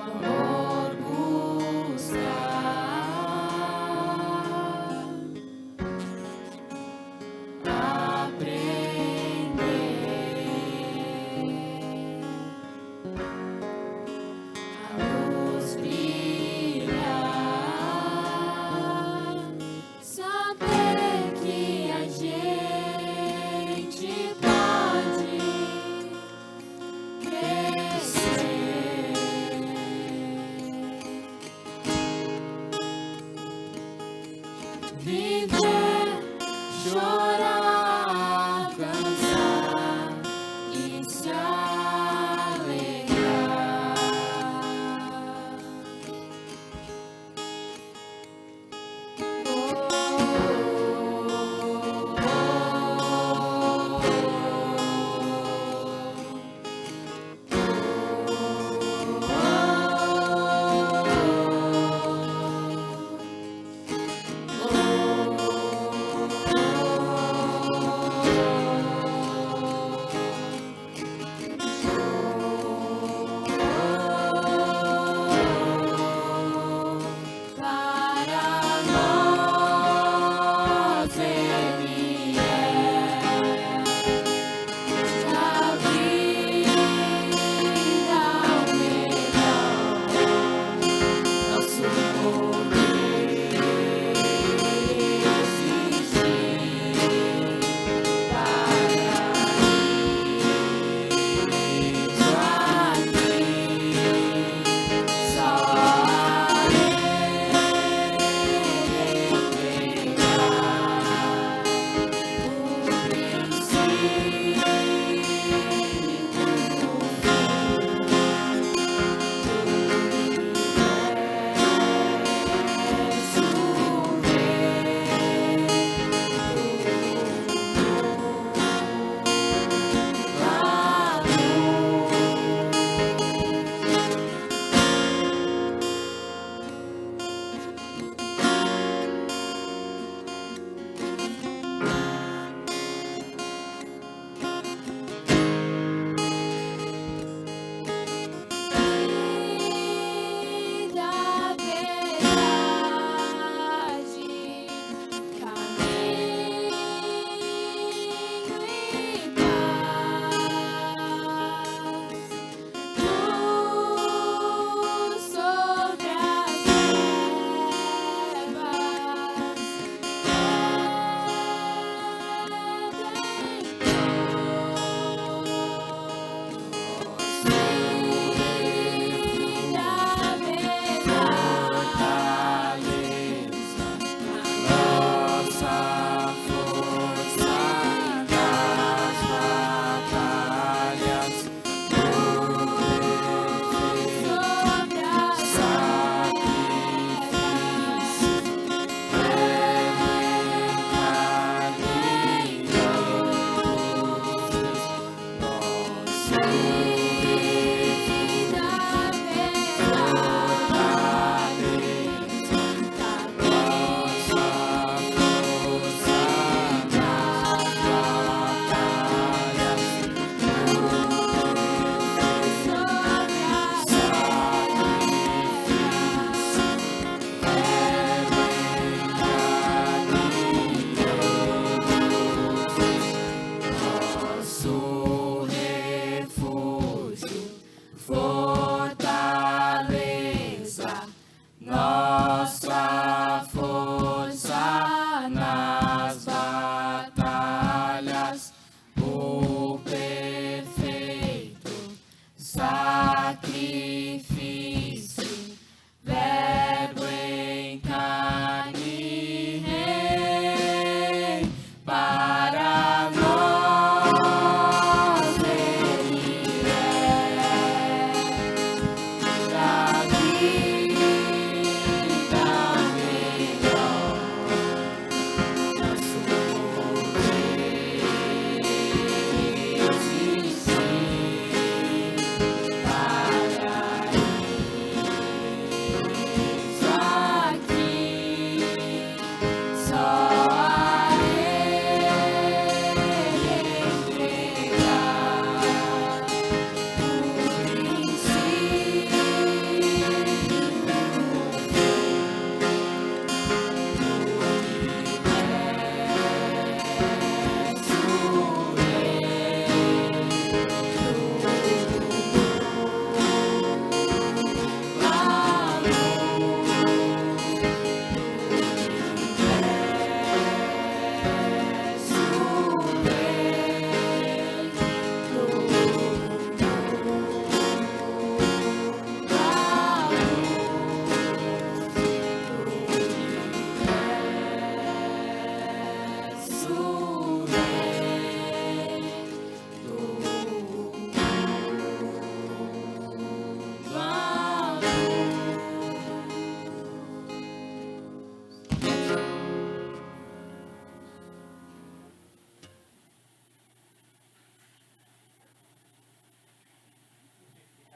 amor buscar, aprender a luz brilhar, saber que a gente pode crescer.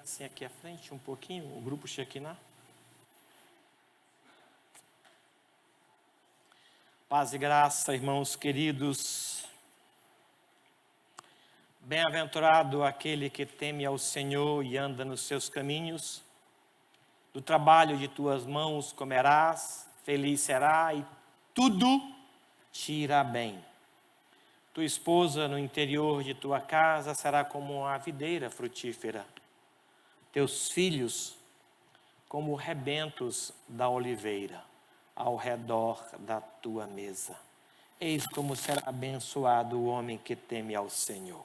assim aqui à frente um pouquinho, o grupo Shekinah. Paz e graça, irmãos queridos. Bem-aventurado aquele que teme ao Senhor e anda nos seus caminhos. Do trabalho de tuas mãos comerás, feliz será e tudo te irá bem. Tua esposa no interior de tua casa será como uma videira frutífera. Teus filhos como rebentos da oliveira ao redor da tua mesa. Eis como será abençoado o homem que teme ao Senhor.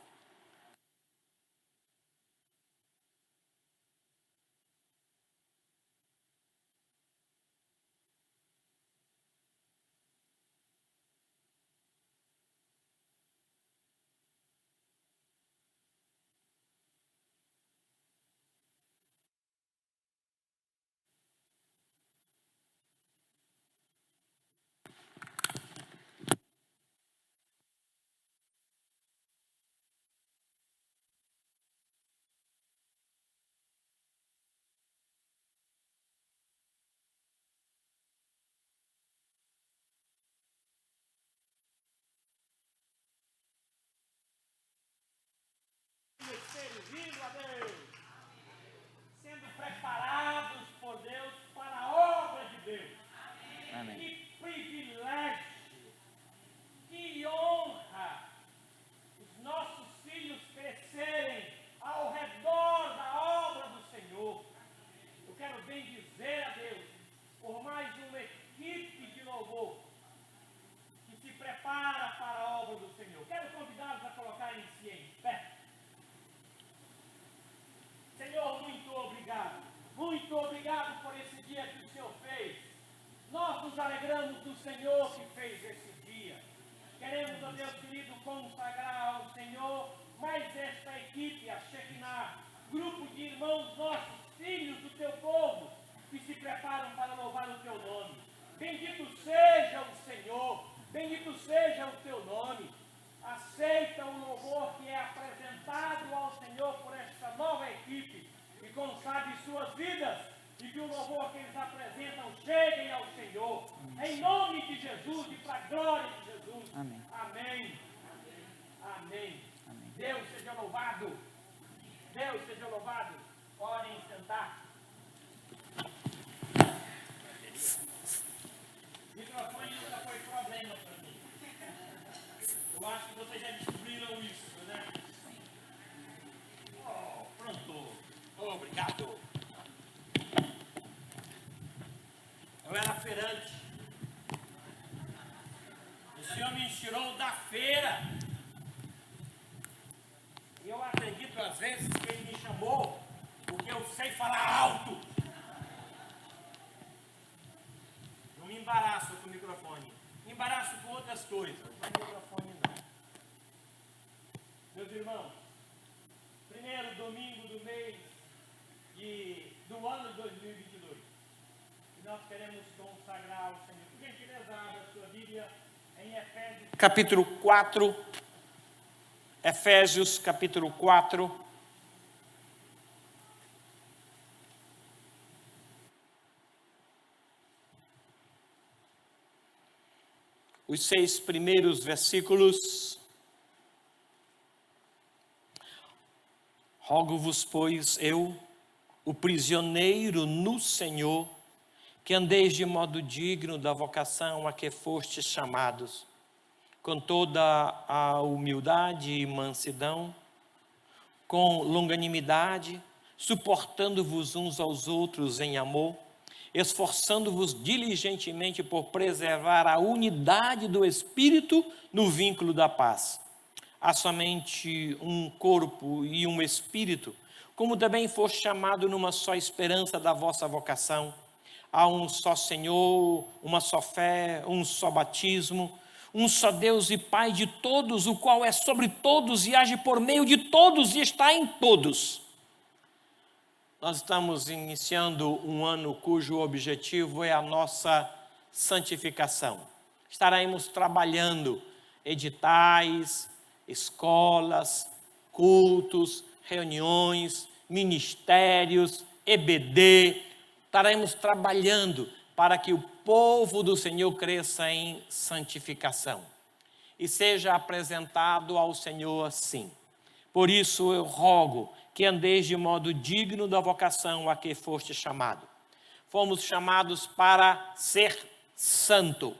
Servindo a Deus, sendo preparados por Deus para a obra de Deus. Amém. Que privilégio, que honra os nossos filhos crescerem ao redor da obra do Senhor. Eu quero bem dizer a Deus por mais uma equipe de louvor que se prepara para a obra do Senhor. Quero convidá-los a colocarem-se em pé. Senhor, muito obrigado por esse dia que o Senhor fez. Nós nos alegramos do Senhor que fez esse dia. Queremos, ó Deus querido, consagrar ao Senhor mais esta equipe, a Shekinah, grupo de irmãos nossos, filhos do teu povo, que se preparam para louvar o teu nome. Bendito seja o Senhor, bendito seja o teu nome. Aceita o louvor que é apresentado ao Senhor por esta nova equipe e consagre suas vidas e que o louvor que eles apresentam cheguem ao Senhor. Em nome de Jesus e para a glória de Jesus. Amém. Amém. Amém. Amém. Deus seja louvado. Deus seja louvado. Podem sentar. O microfone nunca foi problema para mim. Eu acho que vocês já descobriram isso, né? Oh, pronto. Obrigado. Eu era feirante. O Senhor me tirou da feira. E eu acredito às vezes que Ele me chamou porque eu sei falar alto. Não me embaraço com o microfone. Me embaraço com outras coisas. Mas o microfone não. Meus irmãos, primeiro domingo do mês do ano de 2022. E nós queremos consagrar ao Senhor. Por gentileza, abra a sua Bíblia em Efésios, capítulo 4. Efésios, capítulo 4. Os 6 primeiros versículos. Rogo-vos, pois, eu, o prisioneiro no Senhor, que andeis de modo digno da vocação a que fostes chamados, com toda a humildade e mansidão, com longanimidade, suportando-vos uns aos outros em amor, esforçando-vos diligentemente por preservar a unidade do Espírito no vínculo da paz. Há somente um corpo e um Espírito, como também foste chamado numa só esperança da vossa vocação. Há um só Senhor, uma só fé, um só batismo, um só Deus e Pai de todos, o qual é sobre todos e age por meio de todos e está em todos. Nós estamos iniciando um ano cujo objetivo é a nossa santificação. Estaremos trabalhando editais, escolas, cultos, reuniões, ministérios, EBD, estaremos trabalhando para que o povo do Senhor cresça em santificação e seja apresentado ao Senhor assim. Por isso eu rogo que andeis de modo digno da vocação a que foste chamado. Fomos chamados para ser santo.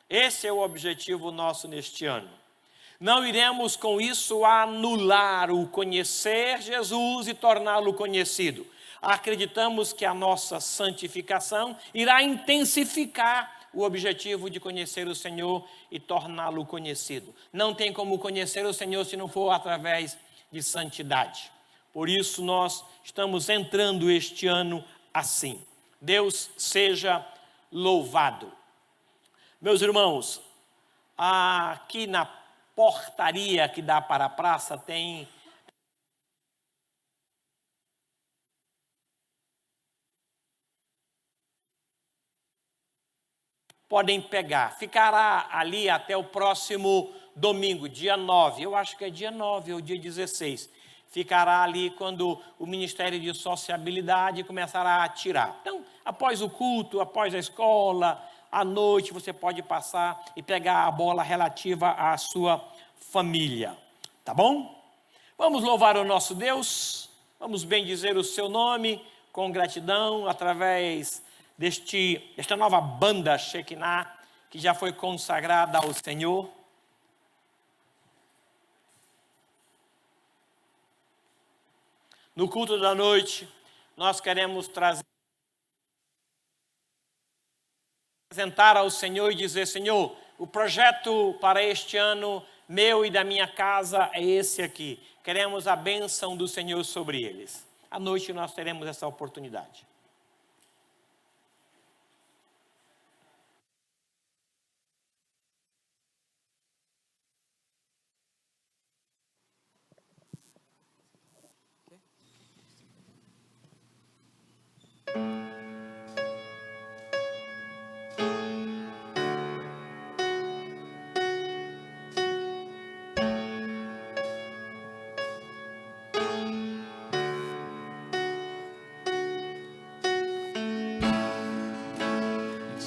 Esse é o objetivo nosso neste ano. Não iremos com isso anular o conhecer Jesus e torná-lo conhecido. Acreditamos que a nossa santificação irá intensificar o objetivo de conhecer o Senhor e torná-lo conhecido. Não tem como conhecer o Senhor se não for através de santidade. Por isso nós estamos entrando este ano assim. Deus seja louvado. Meus irmãos, aqui na portaria que dá para a praça tem podem pegar. Ficará ali até o próximo domingo, dia 9. Eu acho que é dia 9 ou dia 16. Ficará ali quando o Ministério de Sociabilidade começará a tirar. Então, após o culto, após a escola, à noite, você pode passar e pegar a bola relativa à sua família. Tá bom? Vamos louvar o nosso Deus. Vamos bendizer o seu nome com gratidão através desta nova banda Shekinah, que já foi consagrada ao Senhor. No culto da noite, nós queremos apresentar ao Senhor e dizer: Senhor, o projeto para este ano, meu e da minha casa, é esse aqui. Queremos a bênção do Senhor sobre eles. À noite nós teremos essa oportunidade.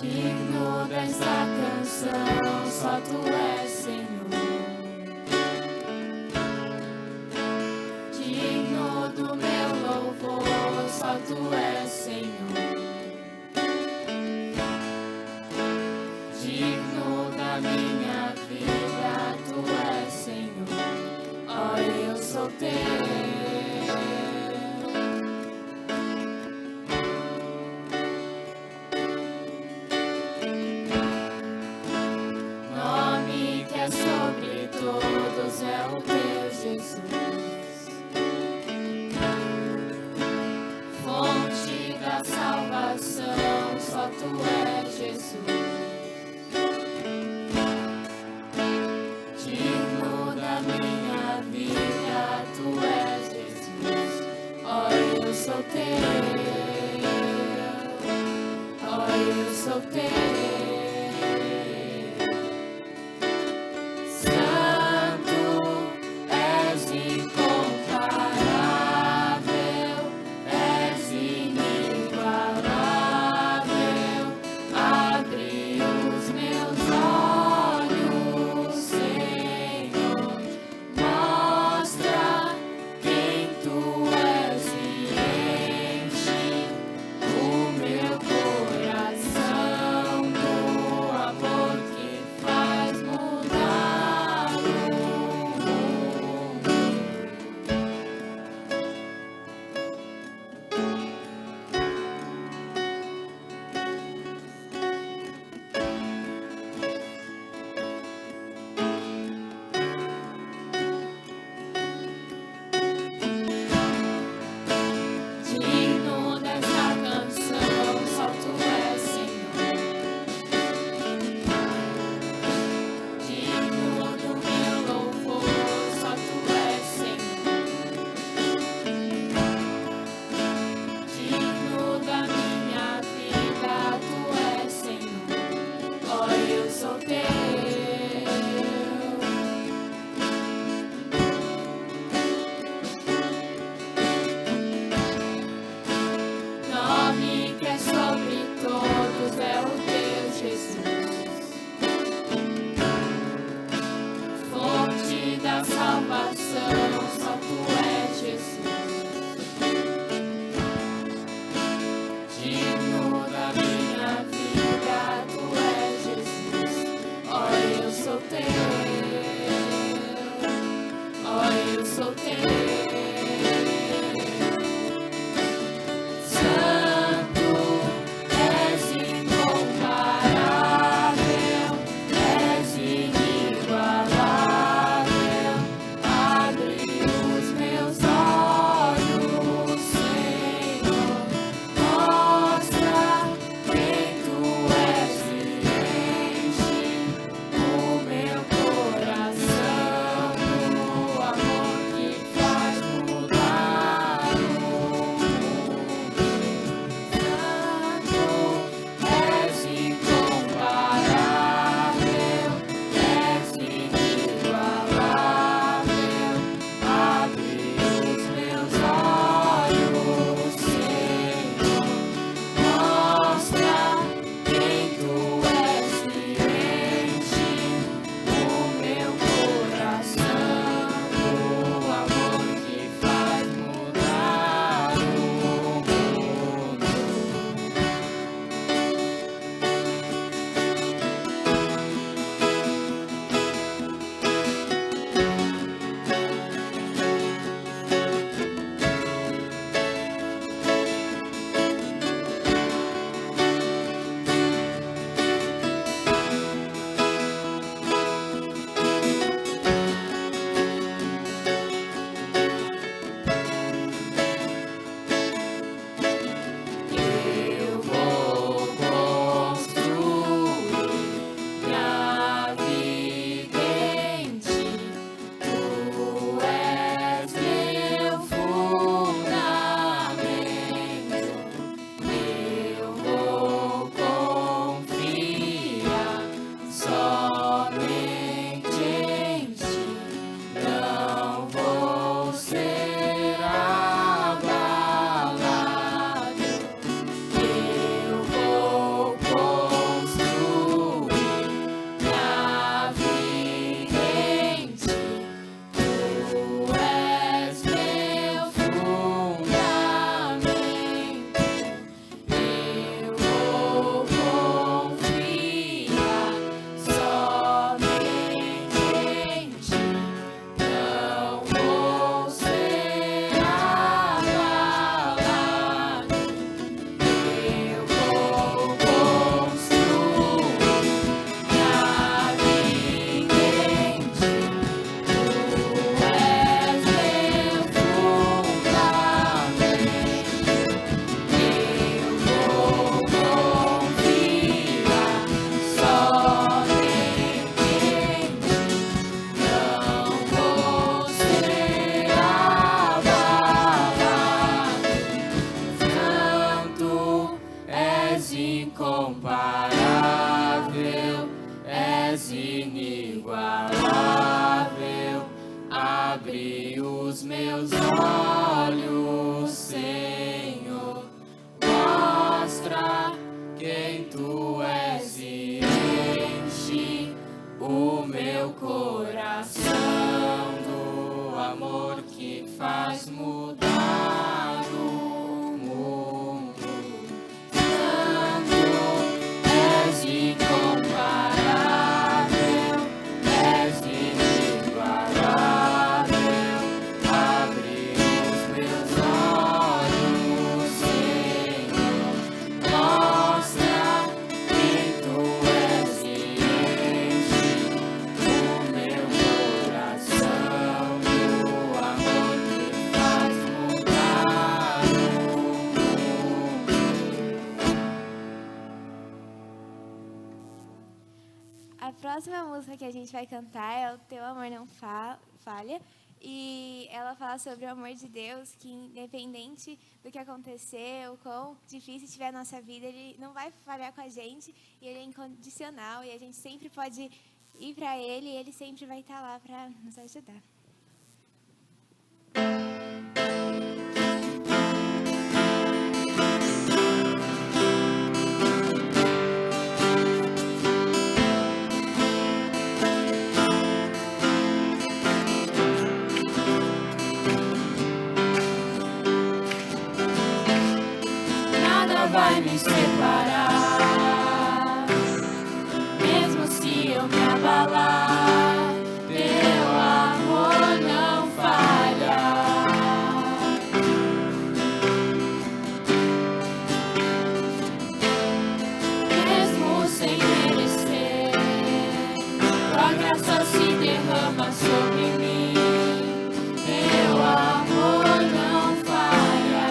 Digno dessa canção, só tu és, Senhor. Digno do meu louvor, só tu és, Senhor. Digno da minha vida, tu és, Senhor. Ó, eu sou teu. Sobre todos é o teu Jesus, fonte da salvação, só tu és Jesus. Digno da minha vida, tu és Jesus. Ó, eu sou teu, ó, eu sou teu. Coração próxima música que a gente vai cantar é O Teu Amor Não Falha. E ela fala sobre o amor de Deus, que independente do que acontecer, o quão difícil estiver a nossa vida, Ele não vai falhar com a gente. E Ele é incondicional e a gente sempre pode ir para Ele e Ele sempre vai estar lá para nos ajudar. Nada vai me separar, mesmo se eu me abalar, teu amor não falha. Mesmo sem merecer, tua graça se derrama sobre mim, teu amor não falha.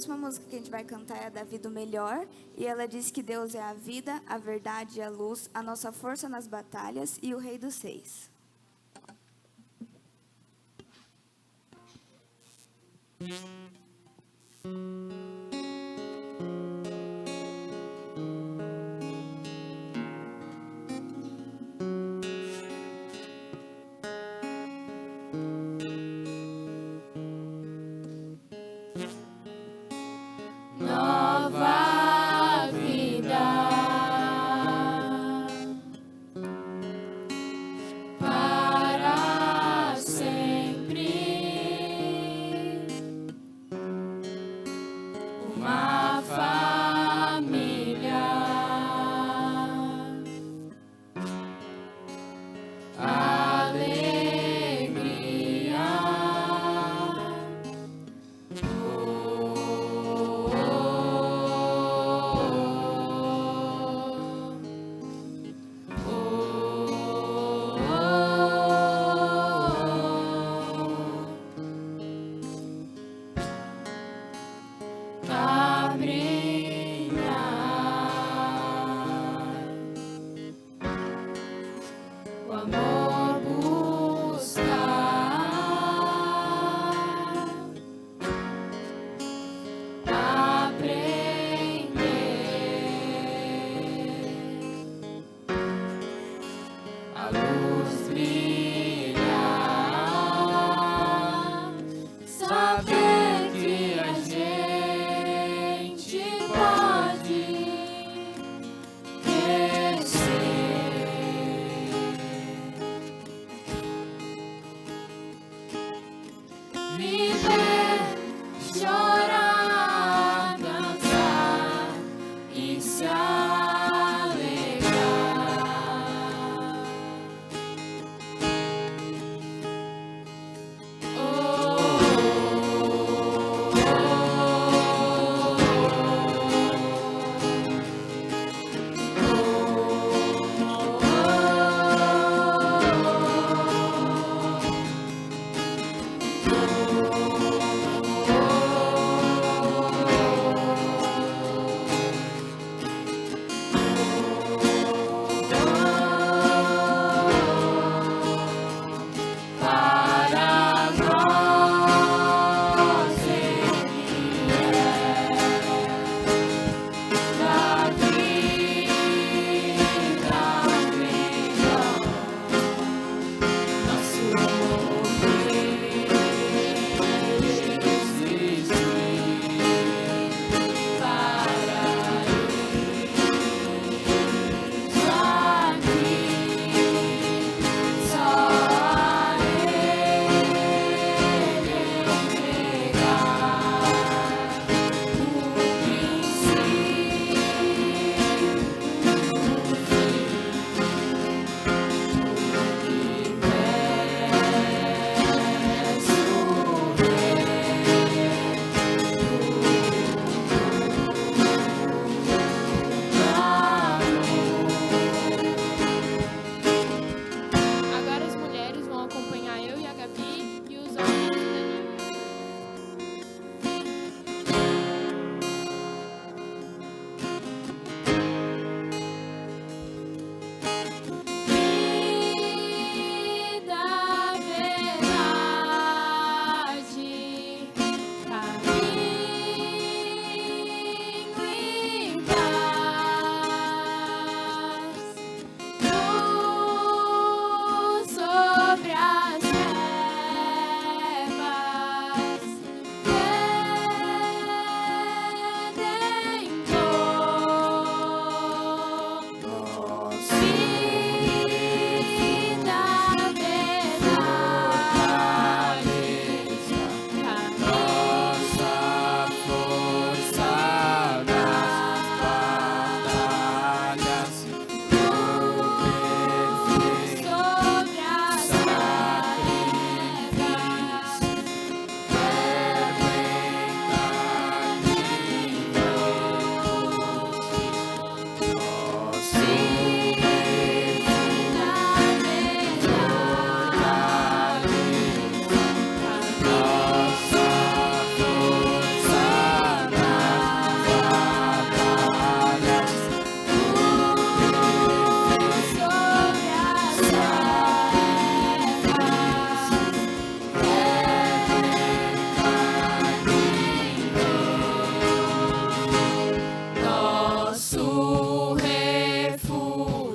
próxima música que a gente vai cantar é a da Vida o Melhor. E ela diz que Deus é a vida, a verdade e a luz, a nossa força nas batalhas e o Rei dos Reis. Nova vida para sempre, uma família, alegria. A brilhar, o amor buscar, aprender, a luz brilhar, saber que a gente pode crescer, viver, chorar, dançar e se alegrar.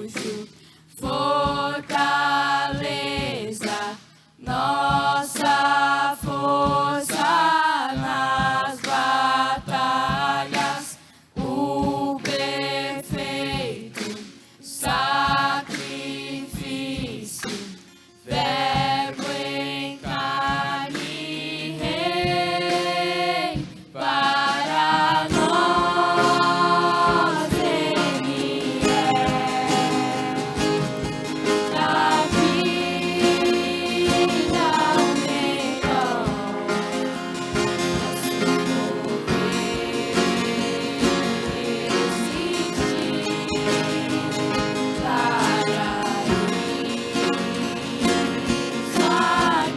refúgio, fortaleza, nossa força nas batalhas, o perfeito sacrifício, verbo em carne, rei, para nós ele é da vida o melhor, nosso poder existir para isso aqui, só a Ele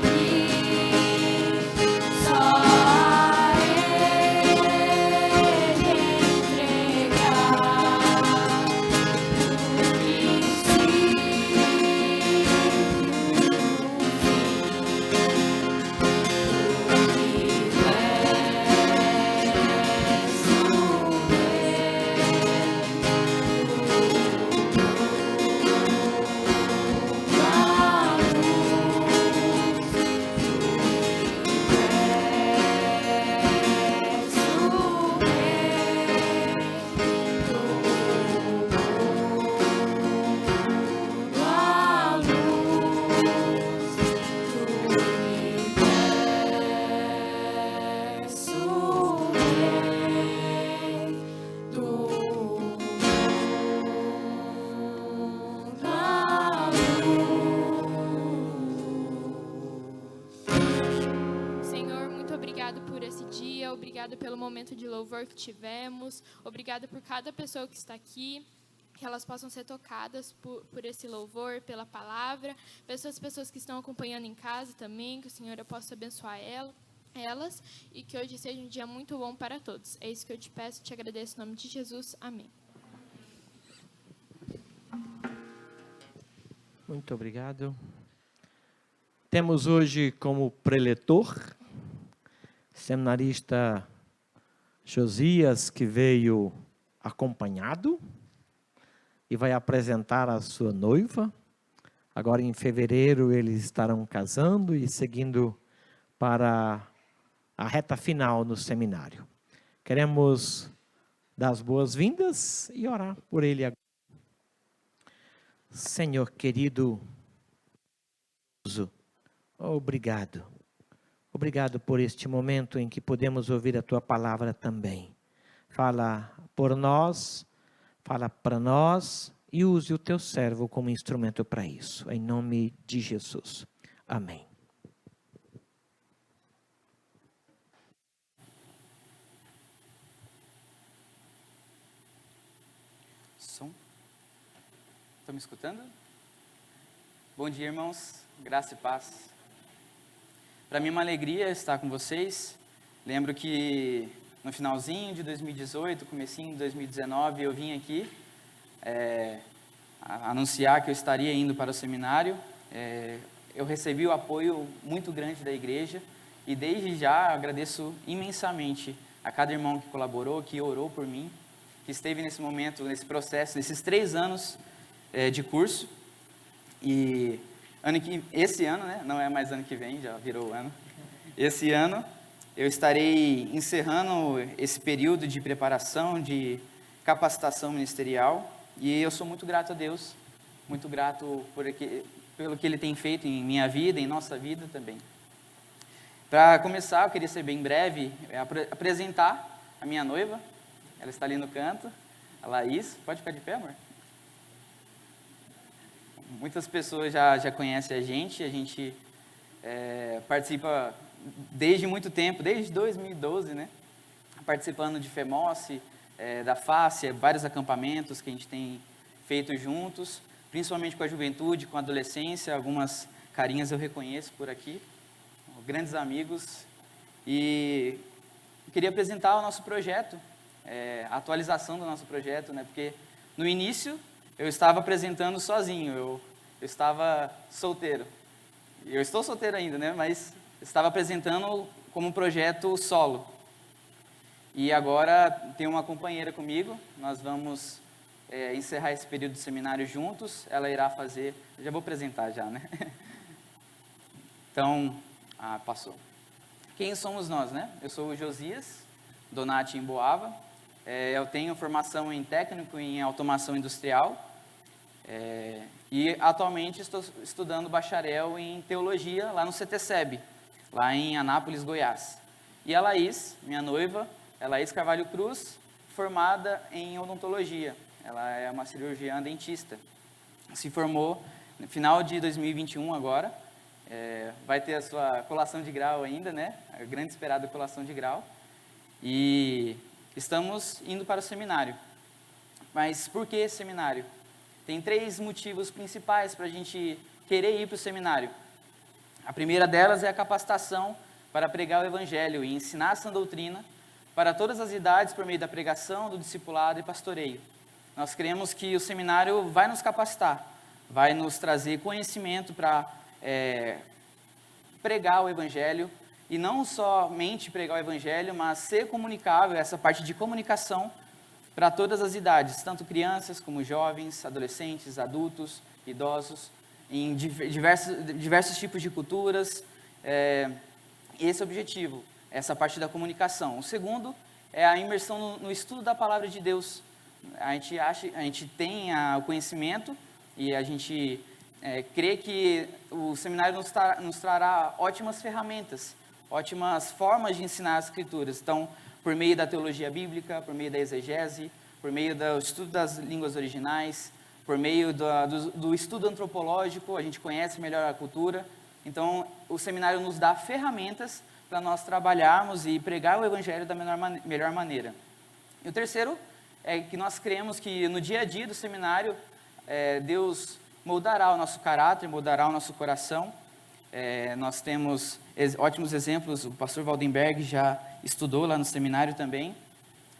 entregar o que Senhor, muito obrigado por esse dia, obrigado pelo momento de louvor que tivemos, obrigado por cada pessoa que está aqui, que elas possam ser tocadas por esse louvor, pela palavra, pessoas que estão acompanhando em casa também, que o Senhor possa abençoar elas e que hoje seja um dia muito bom para todos. É isso que eu te peço, te agradeço em nome de Jesus. Amém. Muito obrigado. Temos hoje como preletor seminarista Josias, que veio acompanhado e vai apresentar a sua noiva. Agora, em fevereiro, eles estarão casando e seguindo para a reta final no seminário. Queremos dar as boas-vindas e orar por ele agora. Senhor querido, obrigado. Obrigado por este momento em que podemos ouvir a Tua palavra também. Fala por nós, fala para nós e use o Teu servo como instrumento para isso. Em nome de Jesus. Amém. Som. Estão me escutando? Bom dia, irmãos. Graça e paz. Para mim é uma alegria estar com vocês. Lembro que no finalzinho de 2018, comecinho de 2019, eu vim aqui anunciar que eu estaria indo para o seminário. Eu recebi o apoio muito grande da igreja e desde já agradeço imensamente a cada irmão que colaborou, que orou por mim, que esteve nesse momento, nesse processo, nesses 3 anos de curso. E esse ano, né, não é mais ano que vem, já virou ano. Esse ano eu estarei encerrando esse período de preparação, de capacitação ministerial. E eu sou muito grato a Deus, muito grato pelo que Ele tem feito em minha vida, em nossa vida também. Para começar, eu queria ser bem breve, apresentar a minha noiva. Ela está ali no canto, a Laís. Pode ficar de pé, amor? Muitas pessoas já conhecem a gente participa desde muito tempo, desde 2012, né? Participando de FEMOSSE, da FACE, vários acampamentos que a gente tem feito juntos, principalmente com a juventude, com a adolescência, algumas carinhas eu reconheço por aqui, grandes amigos. E eu queria apresentar o nosso projeto, a atualização do nosso projeto, né? Porque no início eu estava apresentando sozinho, eu estava solteiro. Eu estou solteiro ainda, né? Mas estava apresentando como um projeto solo. E agora tem uma companheira comigo, nós vamos encerrar esse período de seminário juntos. Ela irá fazer... Já vou apresentar já, né? Então, passou. Quem somos nós, né? Eu sou o Josias Donati Emboava. Eu tenho formação em técnico em automação industrial. E atualmente estou estudando bacharel em teologia lá no CTCEB, lá em Anápolis, Goiás. E a Laís, minha noiva, é Laís Carvalho Cruz, formada em odontologia. Ela é uma cirurgiã dentista. Se formou no final de 2021 agora. Vai ter a sua colação de grau ainda, né? A grande esperada colação de grau. E estamos indo para o seminário. Mas por que esse seminário? Tem 3 motivos principais para a gente querer ir para o seminário. A primeira delas é a capacitação para pregar o Evangelho e ensinar a sã doutrina para todas as idades por meio da pregação, do discipulado e pastoreio. Nós cremos que o seminário vai nos capacitar, vai nos trazer conhecimento para pregar o Evangelho, e não somente pregar o Evangelho, mas ser comunicável, essa parte de comunicação para todas as idades, tanto crianças como jovens, adolescentes, adultos, idosos, em diversos tipos de culturas. Esse é o objetivo, essa parte da comunicação. O segundo é a imersão no estudo da Palavra de Deus. A gente tem o conhecimento e a gente crê que o seminário nos trará ótimas ferramentas, ótimas formas de ensinar as Escrituras. Então, por meio da teologia bíblica, por meio da exegese, por meio do estudo das línguas originais, por meio do estudo antropológico, a gente conhece melhor a cultura. Então, o seminário nos dá ferramentas para nós trabalharmos e pregar o Evangelho da melhor maneira. E o terceiro é que nós cremos que no dia a dia do seminário, Deus moldará o nosso caráter, moldará o nosso coração. Nós temos ótimos exemplos, o pastor Valdenberg já estudou lá no seminário também,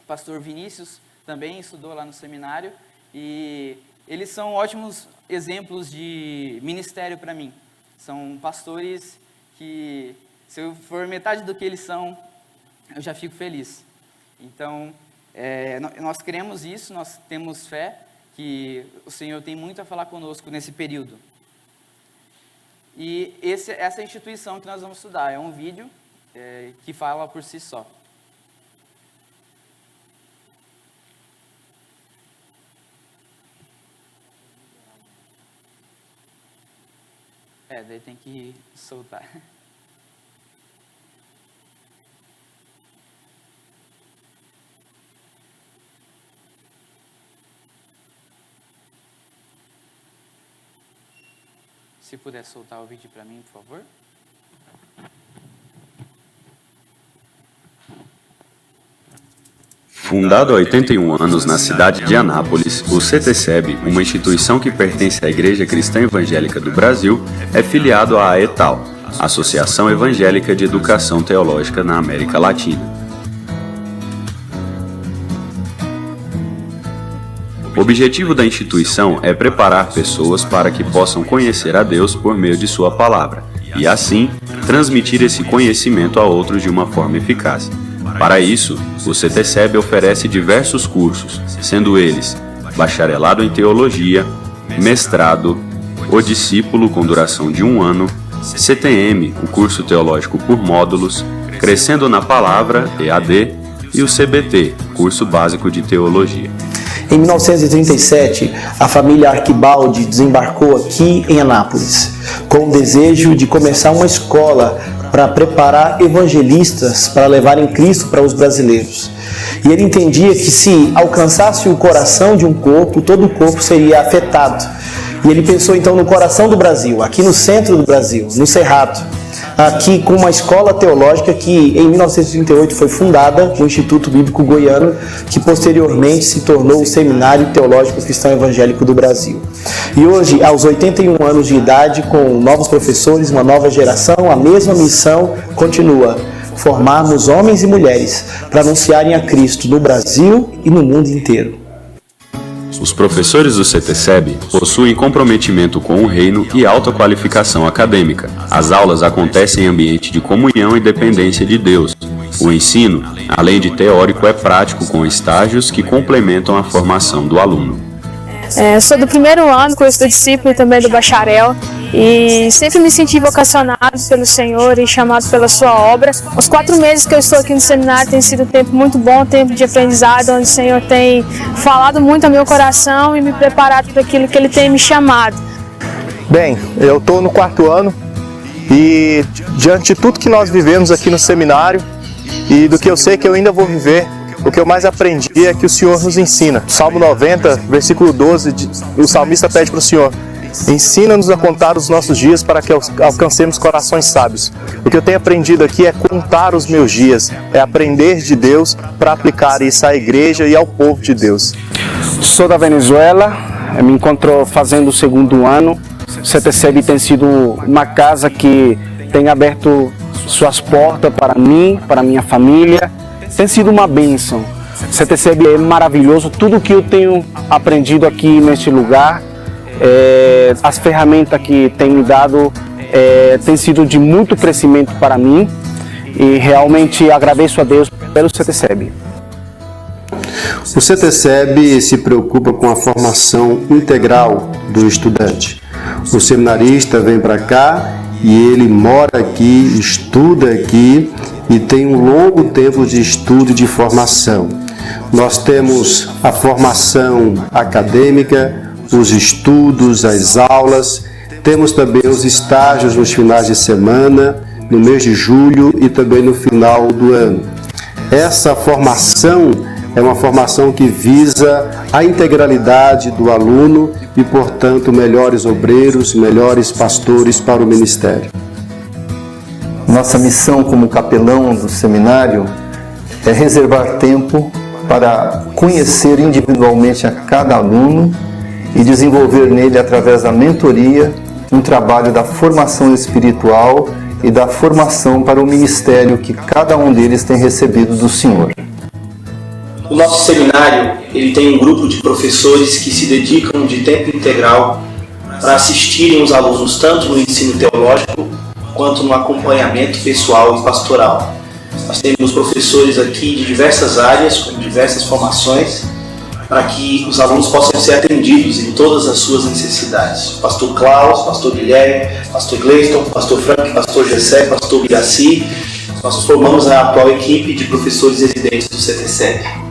o pastor Vinícius também estudou lá no seminário, e eles são ótimos exemplos de ministério para mim. São pastores que, se eu for metade do que eles são, eu já fico feliz. Então, nós queremos isso, nós temos fé que o Senhor tem muito a falar conosco nesse período. E essa é a instituição que nós vamos estudar. É um vídeo que fala por si só. Daí tem que soltar. Se puder soltar o vídeo para mim, por favor. Fundado há 81 anos na cidade de Anápolis, o CTCEB, uma instituição que pertence à Igreja Cristã Evangélica do Brasil, é filiado à AETAL, Associação Evangélica de Educação Teológica na América Latina. O objetivo da instituição é preparar pessoas para que possam conhecer a Deus por meio de sua palavra, e assim, transmitir esse conhecimento a outros de uma forma eficaz. Para isso, o CTCEB oferece diversos cursos, sendo eles bacharelado em teologia, mestrado, o discípulo com duração de 1 ano, CTM, o curso teológico por módulos, Crescendo na Palavra, EAD, e o CBT, curso básico de teologia. Em 1937, a família Arquibaldi desembarcou aqui em Anápolis, com o desejo de começar uma escola para preparar evangelistas para levarem Cristo para os brasileiros. E ele entendia que se alcançasse o coração de um corpo, todo o corpo seria afetado. E ele pensou então no coração do Brasil, aqui no centro do Brasil, no Cerrado, aqui com uma escola teológica que em 1938 foi fundada, o Instituto Bíblico Goiano, que posteriormente se tornou o Seminário Teológico Cristão Evangélico do Brasil. E hoje, aos 81 anos de idade, com novos professores, uma nova geração, a mesma missão continua: formarmos homens e mulheres para anunciarem a Cristo no Brasil e no mundo inteiro. Os professores do CTCEB possuem comprometimento com o reino e alta qualificação acadêmica. As aulas acontecem em ambiente de comunhão e dependência de Deus. O ensino, além de teórico, é prático com estágios que complementam a formação do aluno. Sou do primeiro ano, curso do discípulo e também do bacharel, e sempre me senti vocacionado pelo Senhor e chamado pela sua obra. Os 4 meses que eu estou aqui no seminário tem sido um tempo muito bom, um tempo de aprendizado, onde o Senhor tem falado muito ao meu coração e me preparado para aquilo que Ele tem me chamado. Bem, eu estou no 4º ano e diante de tudo que nós vivemos aqui no seminário e do que eu sei que eu ainda vou viver, o que eu mais aprendi é que o Senhor nos ensina. Salmo 90, versículo 12, o salmista pede para o Senhor: ensina-nos a contar os nossos dias para que alcancemos corações sábios. O que eu tenho aprendido aqui é contar os meus dias, é aprender de Deus para aplicar isso à igreja e ao povo de Deus. Sou da Venezuela, me encontro fazendo o 2º ano. O CTCEB tem sido uma casa que tem aberto suas portas para mim, para minha família. Tem sido uma bênção. O CTCEB é maravilhoso. Tudo que eu tenho aprendido aqui neste lugar, as ferramentas que tem me dado, tem sido de muito crescimento para mim. E realmente agradeço a Deus pelo CTCEB. O CTCEB se preocupa com a formação integral do estudante. O seminarista vem para cá e ele mora aqui, estuda aqui e tem um longo tempo de estudo e de formação. Nós temos a formação acadêmica, os estudos, as aulas, temos também os estágios nos finais de semana, no mês de julho e também no final do ano. Essa formação é uma formação que visa a integralidade do aluno e, portanto, melhores obreiros, melhores pastores para o ministério. Nossa missão como capelão do seminário é reservar tempo para conhecer individualmente a cada aluno e desenvolver nele, através da mentoria, um trabalho da formação espiritual e da formação para o ministério que cada um deles tem recebido do Senhor. O nosso seminário ele tem um grupo de professores que se dedicam de tempo integral para assistirem os alunos tanto no ensino teológico quanto no acompanhamento pessoal e pastoral. Nós temos professores aqui de diversas áreas, com diversas formações, para que os alunos possam ser atendidos em todas as suas necessidades. Pastor Klaus, Pastor Guilherme, Pastor Gleiston, Pastor Frank, Pastor Gessé, Pastor Biraci. Nós formamos a atual equipe de professores residentes do CTCEB.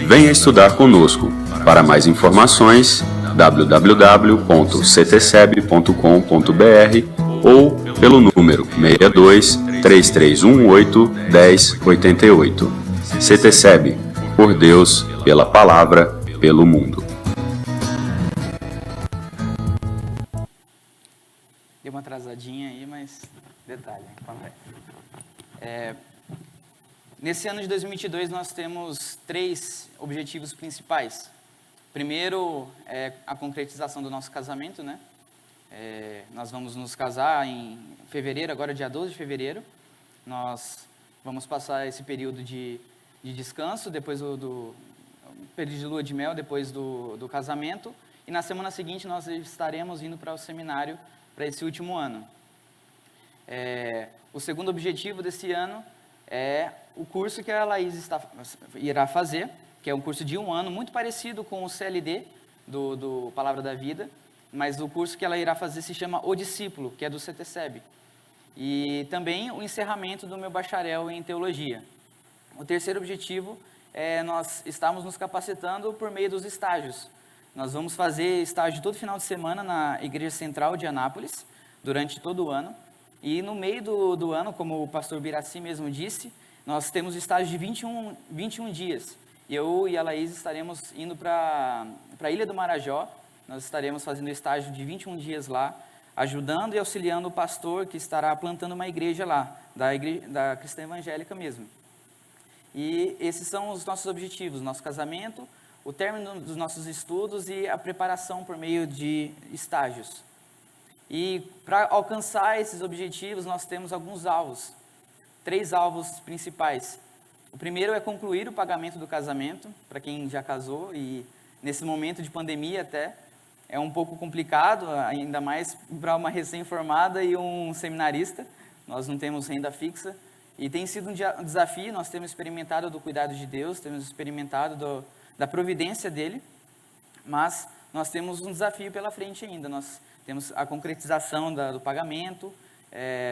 Venha estudar conosco. Para mais informações, www.ctceb.com.br ou pelo número 62 3318 1088. CTCEB, por Deus, pela palavra, pelo mundo. Deu uma atrasadinha aí, mas detalhe, acontece. Nesse ano de 2022 nós temos 3 objetivos principais. Primeiro é a concretização do nosso casamento, né? Nós vamos nos casar em fevereiro, agora dia 12 de fevereiro. Nós vamos passar esse período de descanso, depois do período de lua de mel, depois do casamento. E na semana seguinte nós estaremos indo para o seminário para esse último ano. O segundo objetivo desse ano é o curso que a Laís irá fazer, que é um curso de 1 ano, muito parecido com o CLD do Palavra da Vida, mas o curso que ela irá fazer se chama O Discípulo, que é do CTCEB. E também o encerramento do meu bacharel em Teologia. O terceiro objetivo é nós estamos nos capacitando por meio dos estágios. Nós vamos fazer estágio todo final de semana na Igreja Central de Anápolis, durante todo o ano. E no meio do ano, como o pastor Biraci mesmo disse, nós temos estágio de 21 dias. Eu e a Laís estaremos indo para a Ilha do Marajó. Nós estaremos fazendo estágio de 21 dias lá, ajudando e auxiliando o pastor que estará plantando uma igreja lá, da Cristã Evangélica mesmo. E esses são os nossos objetivos, nosso casamento, o término dos nossos estudos e a preparação por meio de estágios. E para alcançar esses objetivos, nós temos alguns alvos, 3 alvos principais. O primeiro é concluir o pagamento do casamento, para quem já casou, e nesse momento de pandemia até, é um pouco complicado, ainda mais para uma recém-formada e um seminarista. Nós não temos renda fixa, E tem sido um desafio, nós temos experimentado do cuidado de Deus, temos experimentado da providência dEle, mas nós temos um desafio pela frente ainda. Nós temos a concretização do pagamento,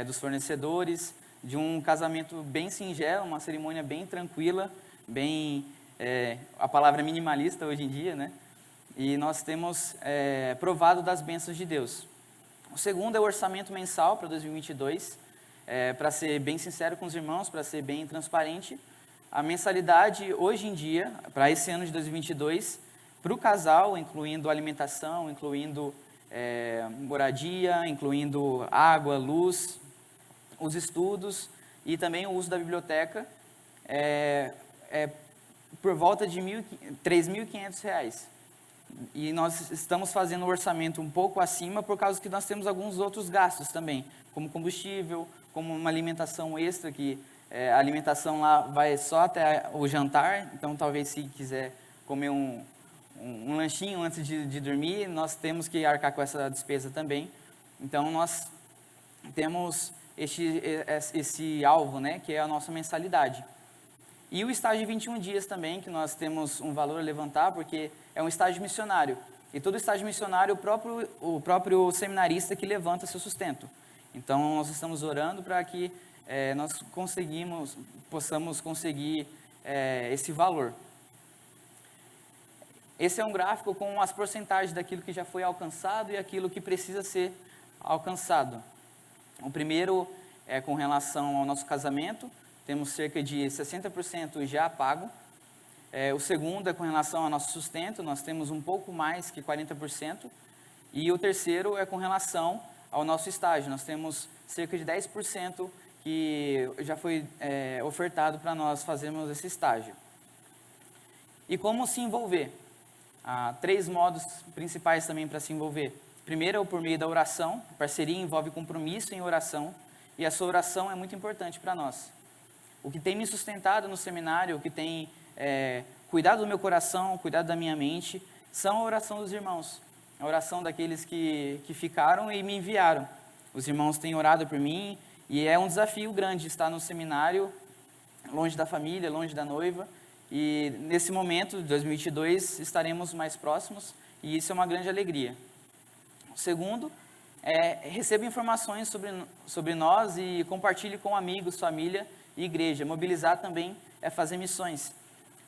dos fornecedores, de um casamento bem singelo, uma cerimônia bem tranquila, bem, a palavra minimalista hoje em dia, né? E nós temos provado das bênçãos de Deus. O segundo é o orçamento mensal para 2022, para ser bem sincero com os irmãos, para ser bem transparente. A mensalidade, hoje em dia, para esse ano de 2022, para o casal, incluindo alimentação, incluindo moradia, incluindo água, luz, os estudos e também o uso da biblioteca, por volta de R$ 3.500. E nós estamos fazendo o orçamento um pouco acima por causa que nós temos alguns outros gastos também, como combustível, como uma alimentação extra, que a alimentação lá vai só até o jantar, então talvez se quiser comer um lanchinho antes de dormir, nós temos que arcar com essa despesa também. Então nós temos esse alvo, né, que é a nossa mensalidade. E o estágio de 21 dias também, que nós temos um valor a levantar, porque é um estágio missionário. E todo estágio missionário, o próprio seminarista que levanta seu sustento. Então, nós estamos orando para que nós possamos conseguir esse valor. Esse é um gráfico com as porcentagens daquilo que já foi alcançado e aquilo que precisa ser alcançado. O primeiro é com relação ao nosso casamento. Temos cerca de 60% já pago. O segundo é com relação ao nosso sustento, nós temos um pouco mais que 40%. E o terceiro é com relação ao nosso estágio, nós temos cerca de 10% que já foi ofertado para nós fazermos esse estágio. E como se envolver? Há 3 modos principais também para se envolver. Primeiro é por meio da oração. A parceria envolve compromisso em oração, e a sua oração é muito importante para nós. O que tem me sustentado no seminário, o que tem cuidado do meu coração, cuidado da minha mente, são a oração dos irmãos. A oração daqueles que ficaram e me enviaram. Os irmãos têm orado por mim, e é um desafio grande estar no seminário, longe da família, longe da noiva. E nesse momento, de 2022, estaremos mais próximos, e isso é uma grande alegria. O segundo receba informações sobre nós e compartilhe com amigos, família e igreja. Mobilizar também é fazer missões.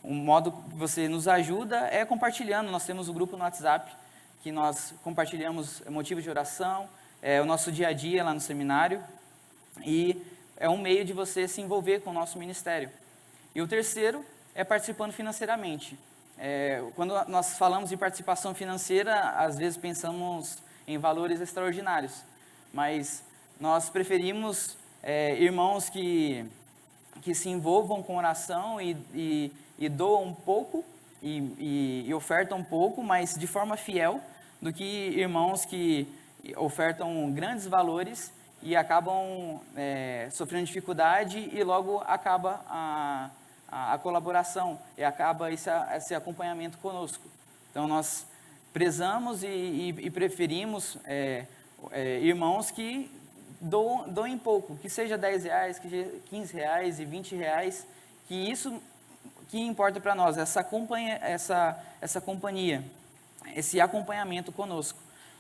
Um modo que você nos ajuda é compartilhando. Nós temos um grupo no WhatsApp que nós compartilhamos motivos de oração, o nosso dia a dia lá no seminário, e é um meio de você se envolver com o nosso ministério. E o terceiro é participando financeiramente. Quando nós falamos de participação financeira, às vezes pensamos em valores extraordinários, mas nós preferimos irmãos que se envolvam com oração e doam um pouco e ofertam um pouco, mas de forma fiel, do que irmãos que ofertam grandes valores e acabam sofrendo dificuldade e logo acaba a colaboração e acaba esse acompanhamento conosco. Então nós prezamos e preferimos irmãos que doem pouco, que seja R$10, que seja R$15 e R$20, que isso que importa para nós, essa companhia, esse acompanhamento conosco,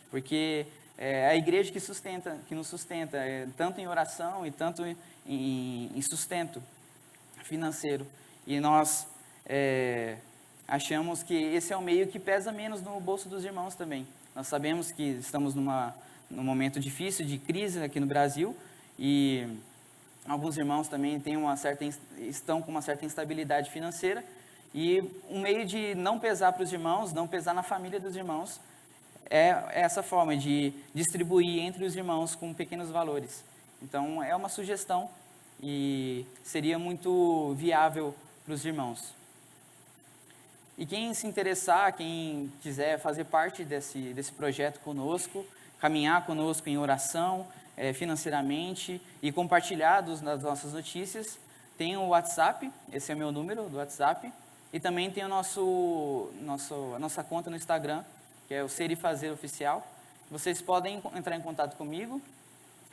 porque é a igreja que nos sustenta, tanto em oração e tanto em sustento financeiro. E nós achamos que esse é o meio que pesa menos no bolso dos irmãos também. Nós sabemos que estamos num momento difícil de crise aqui no Brasil, e alguns irmãos também estão com uma certa instabilidade financeira, e um meio de não pesar para os irmãos, não pesar na família dos irmãos, é essa forma de distribuir entre os irmãos com pequenos valores. Então é uma sugestão e seria muito viável para os irmãos. E quem se interessar, quem quiser fazer parte desse projeto conosco, caminhar conosco em oração, financeiramente e compartilhar das nossas notícias, tem o WhatsApp, esse é o meu número do WhatsApp, e também tem a nossa conta no Instagram, que é o Ser e Fazer Oficial. Vocês podem entrar em contato comigo,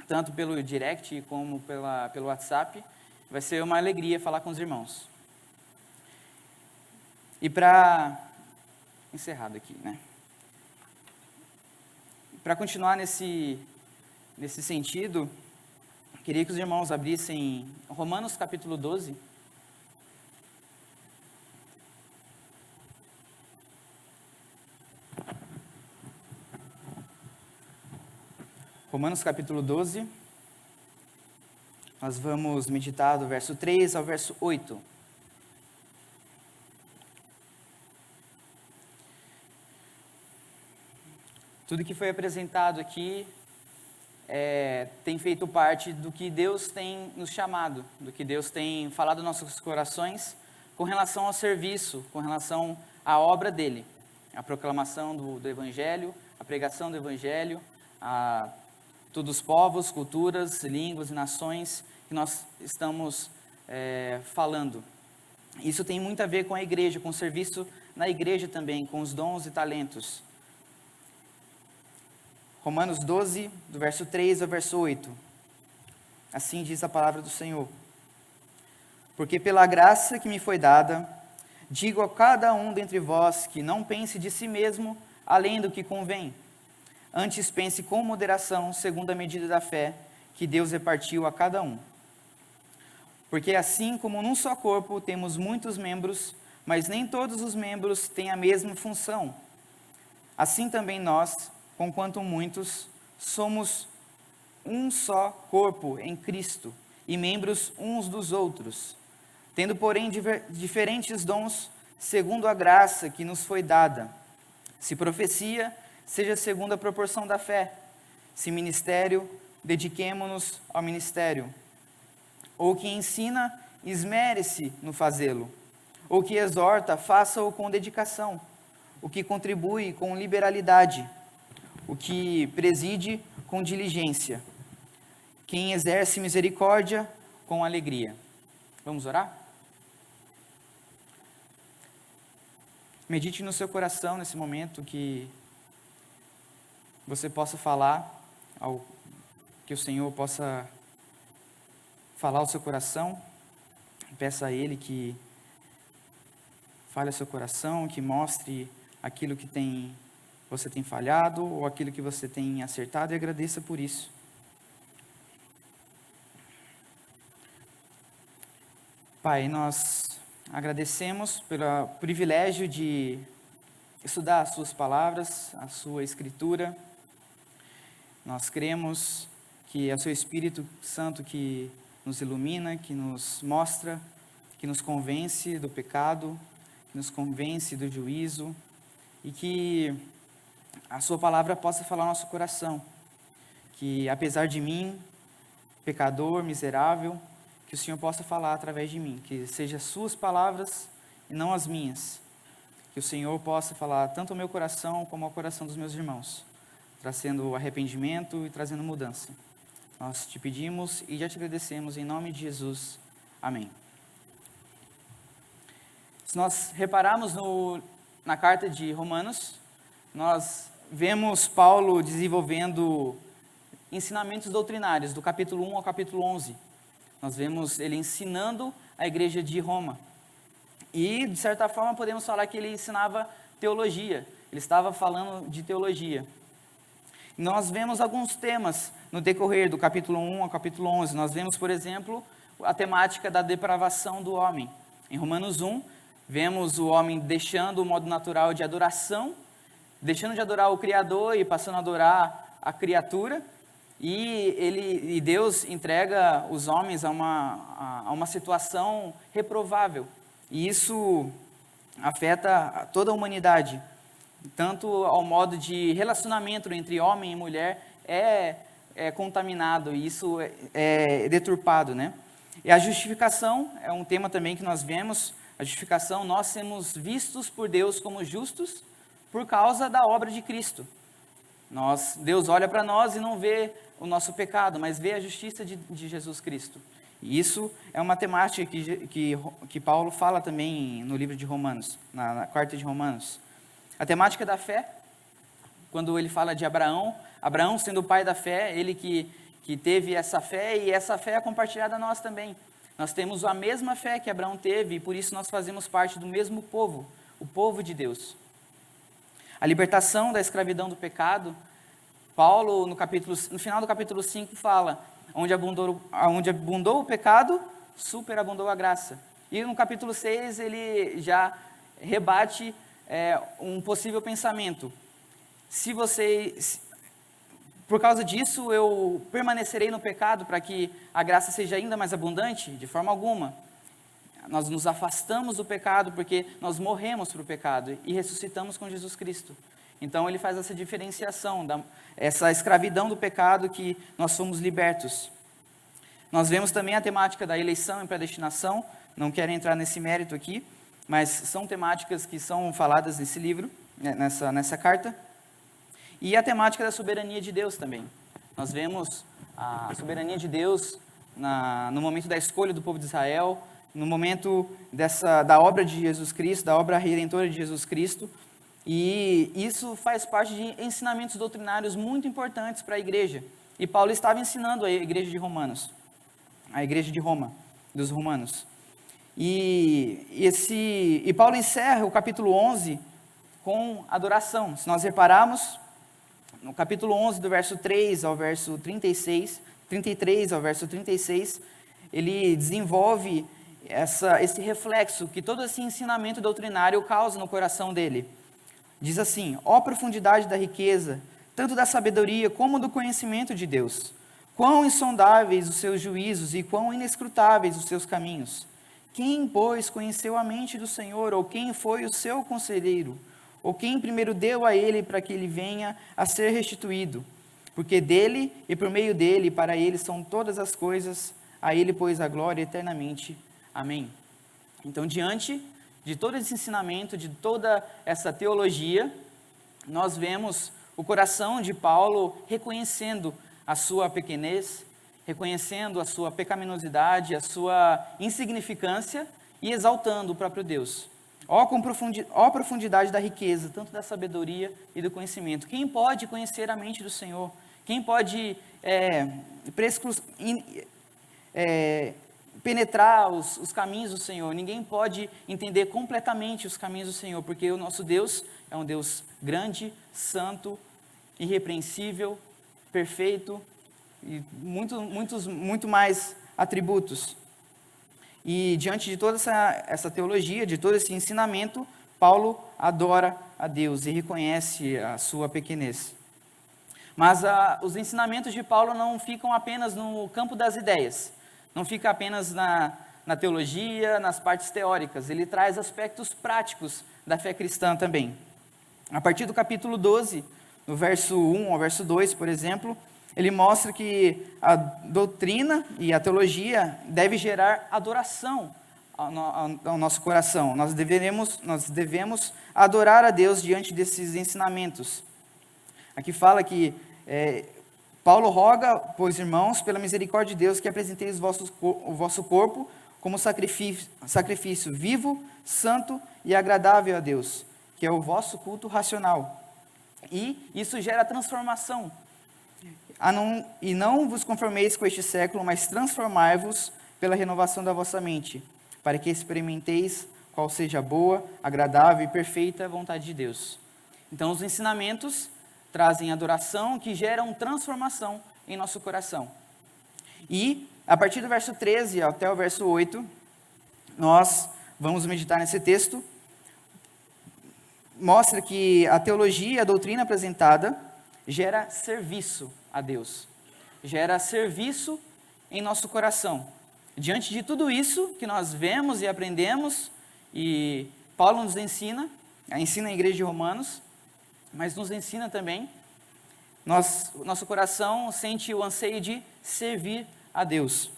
tanto pelo direct como pelo WhatsApp, Vai ser uma alegria falar com os irmãos. E para encerrar aqui, né? Para continuar nesse sentido, queria que os irmãos abrissem Romanos capítulo 12. Romanos capítulo 12. Nós vamos meditar do verso 3 ao verso 8. Tudo que foi apresentado aqui tem feito parte do que Deus tem nos chamado, do que Deus tem falado nos nossos corações com relação ao serviço, com relação à obra dele, a proclamação do Evangelho, a pregação do Evangelho, a todos os povos, culturas, línguas e nações que nós estamos falando. Isso tem muito a ver com a igreja, com o serviço na igreja também, com os dons e talentos. Romanos 12, do verso 3 ao verso 8. Assim diz a palavra do Senhor. Porque pela graça que me foi dada, digo a cada um dentre vós que não pense de si mesmo além do que convém. Antes pense com moderação, segundo a medida da fé que Deus repartiu a cada um. Porque assim como num só corpo temos muitos membros, mas nem todos os membros têm a mesma função. Assim também nós, conquanto muitos, somos um só corpo em Cristo e membros uns dos outros, tendo, porém, diferentes dons, segundo a graça que nos foi dada. Se profecia, seja segundo a proporção da fé. Se ministério, dediquemo-nos ao ministério. Ou que ensina, esmere-se no fazê-lo. Ou que exorta, faça-o com dedicação. O que contribui com liberalidade. O que preside com diligência. Quem exerce misericórdia com alegria. Vamos orar? Medite no seu coração nesse momento, que você possa falar, que o Senhor possa falar ao seu coração. Peça a Ele que fale ao seu coração, que mostre aquilo que você tem falhado ou aquilo que você tem acertado, e agradeça por isso. Pai, nós agradecemos pelo privilégio de estudar as suas palavras, a sua escritura. Nós cremos que é o seu Espírito Santo que nos ilumina, que nos mostra, que nos convence do pecado, que nos convence do juízo, e que a sua palavra possa falar ao nosso coração, que apesar de mim, pecador, miserável, que o Senhor possa falar através de mim, que sejam as suas palavras e não as minhas, que o Senhor possa falar tanto ao meu coração como ao coração dos meus irmãos, trazendo arrependimento e trazendo mudança. Nós te pedimos e já te agradecemos em nome de Jesus. Amém. Se nós repararmos na carta de Romanos, nós vemos Paulo desenvolvendo ensinamentos doutrinários, do capítulo 1 ao capítulo 11. Nós vemos ele ensinando a igreja de Roma. E, de certa forma, podemos falar que ele ensinava teologia. Ele estava falando de teologia. Nós vemos alguns temas no decorrer do capítulo 1 ao capítulo 11. Nós vemos, por exemplo, a temática da depravação do homem. Em Romanos 1, vemos o homem deixando o modo natural de adoração, deixando de adorar o Criador e passando a adorar a criatura, e Deus entrega os homens a uma situação reprovável, e isso afeta toda a humanidade, tanto ao modo de relacionamento entre homem e mulher é contaminado, e isso é deturpado, né? E a justificação é um tema também que nós vemos. A justificação, nós sermos vistos por Deus como justos por causa da obra de Cristo. Deus olha para nós e não vê o nosso pecado, mas vê a justiça de Jesus Cristo. E isso é uma temática que Paulo fala também no livro de Romanos, na carta de Romanos. A temática da fé, quando ele fala de Abraão sendo o pai da fé, ele que teve essa fé, e essa fé é compartilhada a nós também. Nós temos a mesma fé que Abraão teve e por isso nós fazemos parte do mesmo povo, o povo de Deus. A libertação da escravidão do pecado, Paulo, no final do capítulo 5, fala: onde abundou o pecado, superabundou a graça. E no capítulo 6, ele já rebate um possível pensamento. Por causa disso, eu permanecerei no pecado para que a graça seja ainda mais abundante? De forma alguma. Nós nos afastamos do pecado porque nós morremos para o pecado e ressuscitamos com Jesus Cristo. Então ele faz essa diferenciação, essa escravidão do pecado que nós somos libertos. Nós vemos também a temática da eleição e predestinação, não quero entrar nesse mérito aqui, mas são temáticas que são faladas nesse livro, nessa carta. E a temática da soberania de Deus também. Nós vemos a soberania de Deus no momento da escolha do povo de Israel, no momento da obra de Jesus Cristo, da obra redentora de Jesus Cristo. E isso faz parte de ensinamentos doutrinários muito importantes para a igreja. E Paulo estava ensinando a igreja de Romanos, a igreja de Roma, dos romanos. E Paulo encerra o capítulo 11 com adoração. Se nós repararmos, no capítulo 11, do verso 3 ao verso 33 ao verso 36, ele desenvolve esse reflexo que todo esse ensinamento doutrinário causa no coração dele. Diz assim: ó profundidade da riqueza, tanto da sabedoria como do conhecimento de Deus. Quão insondáveis os seus juízos e quão inescrutáveis os seus caminhos. Quem, pois, conheceu a mente do Senhor, ou quem foi o seu conselheiro? Ou quem primeiro deu a ele para que ele venha a ser restituído? Porque dele e por meio dele, para ele são todas as coisas, a ele, pois, a glória eternamente. Amém. Então, diante de todo esse ensinamento, de toda essa teologia, nós vemos o coração de Paulo reconhecendo a sua pequenez, reconhecendo a sua pecaminosidade, a sua insignificância e exaltando o próprio Deus. Ó profundidade da riqueza, tanto da sabedoria e do conhecimento. Quem pode conhecer a mente do Senhor? Quem pode penetrar os caminhos do Senhor? Ninguém pode entender completamente os caminhos do Senhor, porque o nosso Deus é um Deus grande, santo, irrepreensível, perfeito e muito mais atributos. E diante de toda essa teologia, de todo esse ensinamento, Paulo adora a Deus e reconhece a sua pequenez. Mas os ensinamentos de Paulo não ficam apenas no campo das ideias, não fica apenas na teologia, nas partes teóricas. Ele traz aspectos práticos da fé cristã também. A partir do capítulo 12, no verso 1 ao verso 2, por exemplo, ele mostra que a doutrina e a teologia deve gerar adoração ao nosso coração. Nós devemos adorar a Deus diante desses ensinamentos. Aqui fala que Paulo roga, pois, irmãos, pela misericórdia de Deus, que apresenteis o vosso corpo como sacrifício vivo, santo e agradável a Deus, que é o vosso culto racional. E isso gera transformação. E não vos conformeis com este século, mas transformai-vos pela renovação da vossa mente, para que experimenteis qual seja a boa, agradável e perfeita vontade de Deus. Então, os ensinamentos trazem adoração que geram transformação em nosso coração. E, a partir do verso 13 até o verso 8, nós vamos meditar nesse texto. Mostra que a teologia, a doutrina apresentada, gera serviço a Deus, gera serviço em nosso coração. Diante de tudo isso que nós vemos e aprendemos, e Paulo nos ensina a igreja de Romanos, mas nos ensina também, nosso coração sente o anseio de servir a Deus.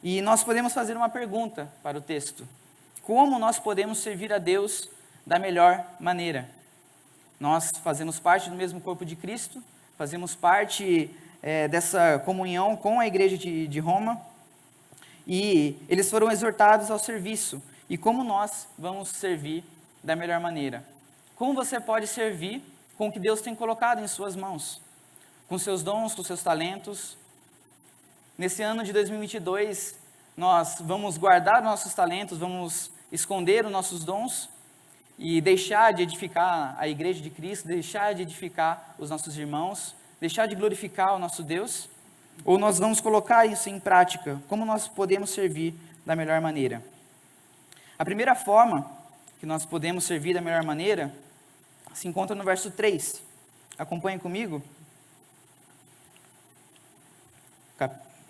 E nós podemos fazer uma pergunta para o texto: como nós podemos servir a Deus da melhor maneira? Nós fazemos parte do mesmo corpo de Cristo, fazemos parte dessa comunhão com a igreja de Roma, e eles foram exortados ao serviço. E como nós vamos servir da melhor maneira? Como você pode servir com o que Deus tem colocado em suas mãos? Com seus dons, com seus talentos. Nesse ano de 2022, nós vamos guardar nossos talentos, vamos esconder os nossos dons e deixar de edificar a igreja de Cristo, deixar de edificar os nossos irmãos, deixar de glorificar o nosso Deus? Ou nós vamos colocar isso em prática? Como nós podemos servir da melhor maneira? A primeira forma que nós podemos servir da melhor maneira se encontra no verso 3. Acompanhem comigo.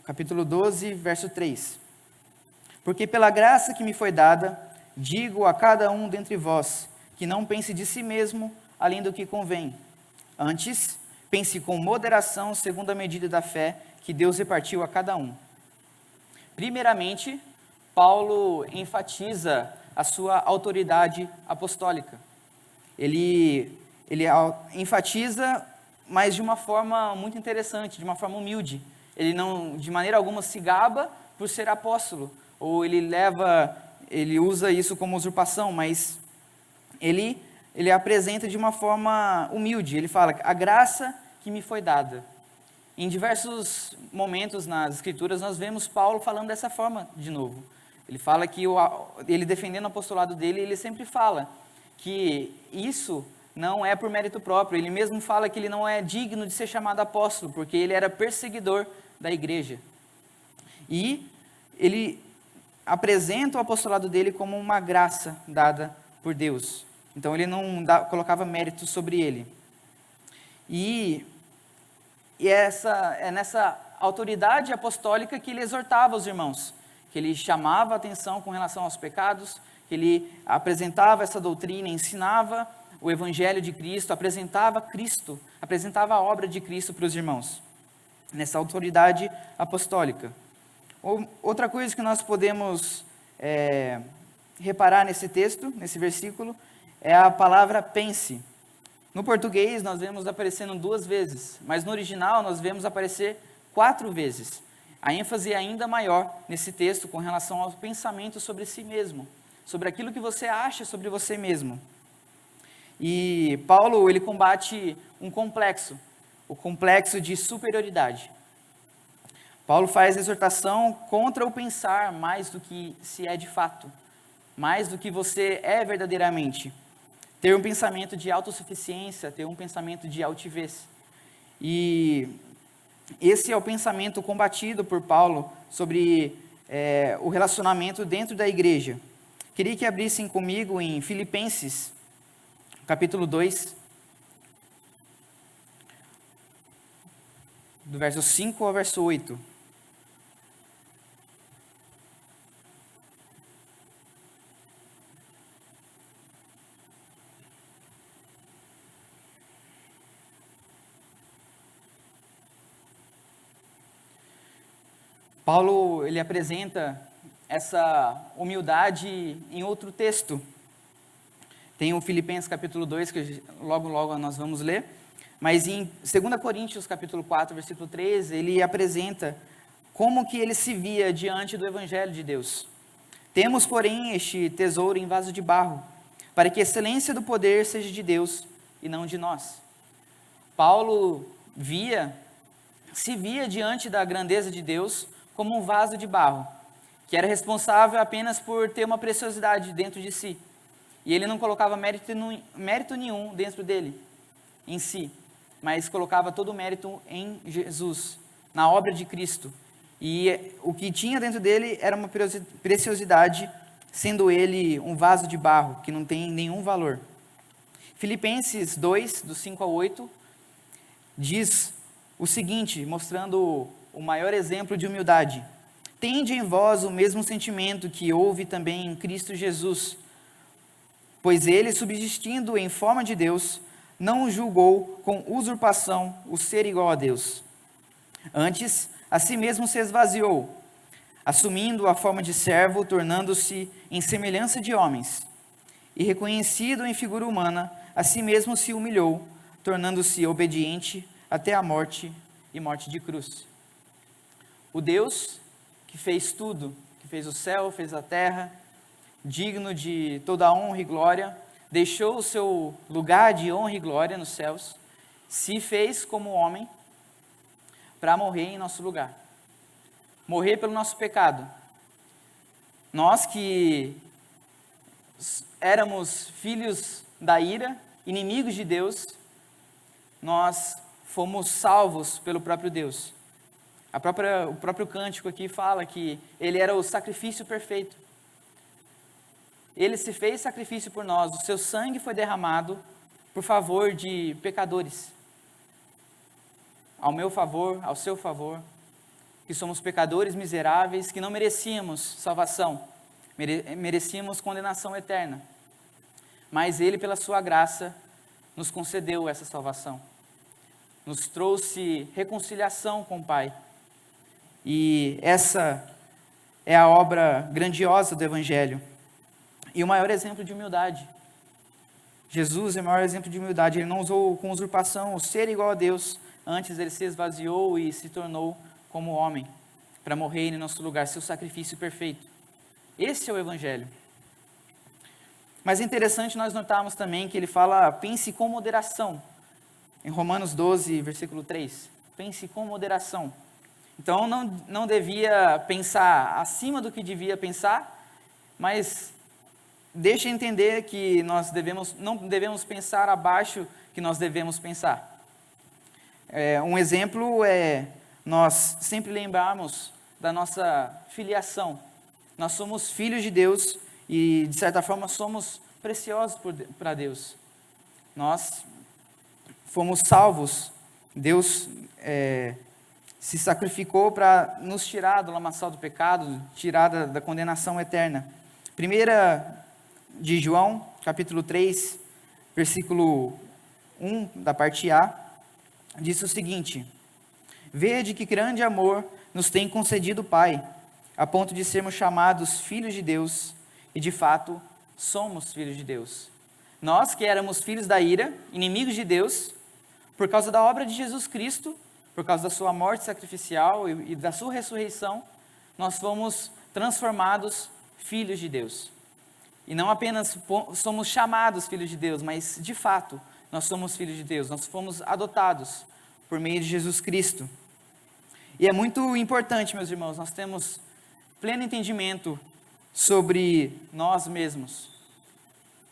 Capítulo 12, verso 3. Porque pela graça que me foi dada, digo a cada um dentre vós, que não pense de si mesmo além do que convém. Antes, pense com moderação, segundo a medida da fé que Deus repartiu a cada um. Primeiramente, Paulo enfatiza a sua autoridade apostólica. Ele enfatiza, mas de uma forma muito interessante, de uma forma humilde. Ele não, de maneira alguma, se gaba por ser apóstolo, ou ele usa isso como usurpação, mas ele apresenta de uma forma humilde. Ele fala, a graça que me foi dada. Em diversos momentos nas Escrituras, nós vemos Paulo falando dessa forma de novo. Ele fala que, ele defendendo o apostolado dele, ele sempre fala que isso não é por mérito próprio. Ele mesmo fala que ele não é digno de ser chamado apóstolo, porque ele era perseguidor da igreja. E ele apresenta o apostolado dele como uma graça dada por Deus. Então ele não colocava mérito sobre ele. E é nessa autoridade apostólica que ele exortava os irmãos, que ele chamava a atenção com relação aos pecados, que ele apresentava essa doutrina, ensinava o evangelho de Cristo, apresentava a obra de Cristo para os irmãos, nessa autoridade apostólica. Outra coisa que nós podemos reparar nesse texto, nesse versículo, é a palavra pense. No português nós vemos aparecendo 2 vezes, mas no original nós vemos aparecer 4 vezes. A ênfase é ainda maior nesse texto com relação ao pensamento sobre si mesmo, sobre aquilo que você acha sobre você mesmo. E Paulo, ele combate um complexo, o complexo de superioridade. Paulo faz exortação contra o pensar mais do que se é de fato, mais do que você é verdadeiramente. Ter um pensamento de autossuficiência, ter um pensamento de altivez. E esse é o pensamento combatido por Paulo sobre o relacionamento dentro da igreja. Queria que abrissem comigo em Filipenses, capítulo 2, do verso 5 ao verso 8. Paulo, ele apresenta essa humildade em outro texto. Tem o Filipenses capítulo 2, que logo nós vamos ler. Mas em 2 Coríntios capítulo 4, versículo 13, ele apresenta como que ele se via diante do Evangelho de Deus. Temos, porém, este tesouro em vaso de barro, para que a excelência do poder seja de Deus e não de nós. Paulo se via diante da grandeza de Deus como um vaso de barro, que era responsável apenas por ter uma preciosidade dentro de si. E ele não colocava mérito nenhum dentro dele, em si, mas colocava todo o mérito em Jesus, na obra de Cristo. E o que tinha dentro dele era uma preciosidade, sendo ele um vaso de barro, que não tem nenhum valor. Filipenses 2, do 5 ao 8, diz o seguinte, mostrando o maior exemplo de humildade. Tende em vós o mesmo sentimento que houve também em Cristo Jesus, pois ele, subsistindo em forma de Deus, não julgou com usurpação o ser igual a Deus. Antes, a si mesmo se esvaziou, assumindo a forma de servo, tornando-se em semelhança de homens. E reconhecido em figura humana, a si mesmo se humilhou, tornando-se obediente até a morte e morte de cruz. O Deus que fez tudo, que fez o céu, fez a terra, digno de toda a honra e glória, deixou o seu lugar de honra e glória nos céus, se fez como homem para morrer em nosso lugar. Morrer pelo nosso pecado, Nós que éramos filhos da ira, inimigos de Deus, nós fomos salvos pelo próprio Deus. O próprio cântico aqui fala que ele era o sacrifício perfeito. Ele se fez sacrifício por nós, o seu sangue foi derramado por favor de pecadores. Ao meu favor, ao seu favor, que somos pecadores miseráveis, que não merecíamos salvação, merecíamos condenação eterna. Mas ele, pela sua graça, nos concedeu essa salvação. Nos trouxe reconciliação com o Pai. E essa é a obra grandiosa do Evangelho. E o maior exemplo de humildade. Jesus é o maior exemplo de humildade. Ele não usou com usurpação o ser igual a Deus. Antes ele se esvaziou e se tornou como homem, para morrer em nosso lugar, seu sacrifício perfeito. Esse é o Evangelho. Mas é interessante nós notarmos também que ele fala, pense com moderação. Em Romanos 12, versículo 3. Pense com moderação. Então não devia pensar acima do que devia pensar, mas deixa entender que nós não devemos pensar abaixo que nós devemos pensar. Um exemplo é nós sempre lembrarmos da nossa filiação. Nós somos filhos de Deus e, de certa forma, somos preciosos para Deus. Nós fomos salvos. Deus se sacrificou para nos tirar do lamaçal do pecado, tirar da condenação eterna. 1 de João, capítulo 3, versículo 1, da parte A, diz o seguinte: vede que grande amor nos tem concedido o Pai, a ponto de sermos chamados filhos de Deus, e de fato somos filhos de Deus. Nós que éramos filhos da ira, inimigos de Deus, por causa da obra de Jesus Cristo, por causa da sua morte sacrificial e da sua ressurreição, nós fomos transformados filhos de Deus. E não apenas somos chamados filhos de Deus, mas de fato nós somos filhos de Deus, nós fomos adotados por meio de Jesus Cristo. E é muito importante, meus irmãos, nós temos pleno entendimento sobre nós mesmos.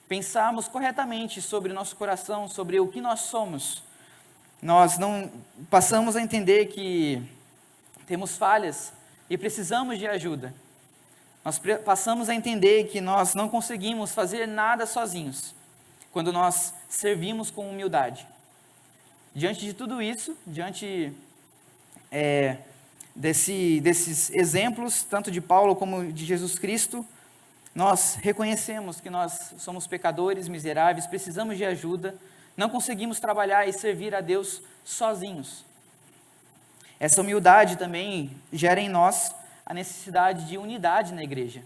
Pensarmos corretamente sobre nosso coração, sobre o que nós somos. Nós não passamos a entender que temos falhas e precisamos de ajuda. Nós passamos a entender que nós não conseguimos fazer nada sozinhos, quando nós servimos com humildade. Diante de tudo isso, diante desses exemplos, tanto de Paulo como de Jesus Cristo, nós reconhecemos que nós somos pecadores, miseráveis, precisamos de ajuda, não conseguimos trabalhar e servir a Deus sozinhos. Essa humildade também gera em nós a necessidade de unidade na igreja,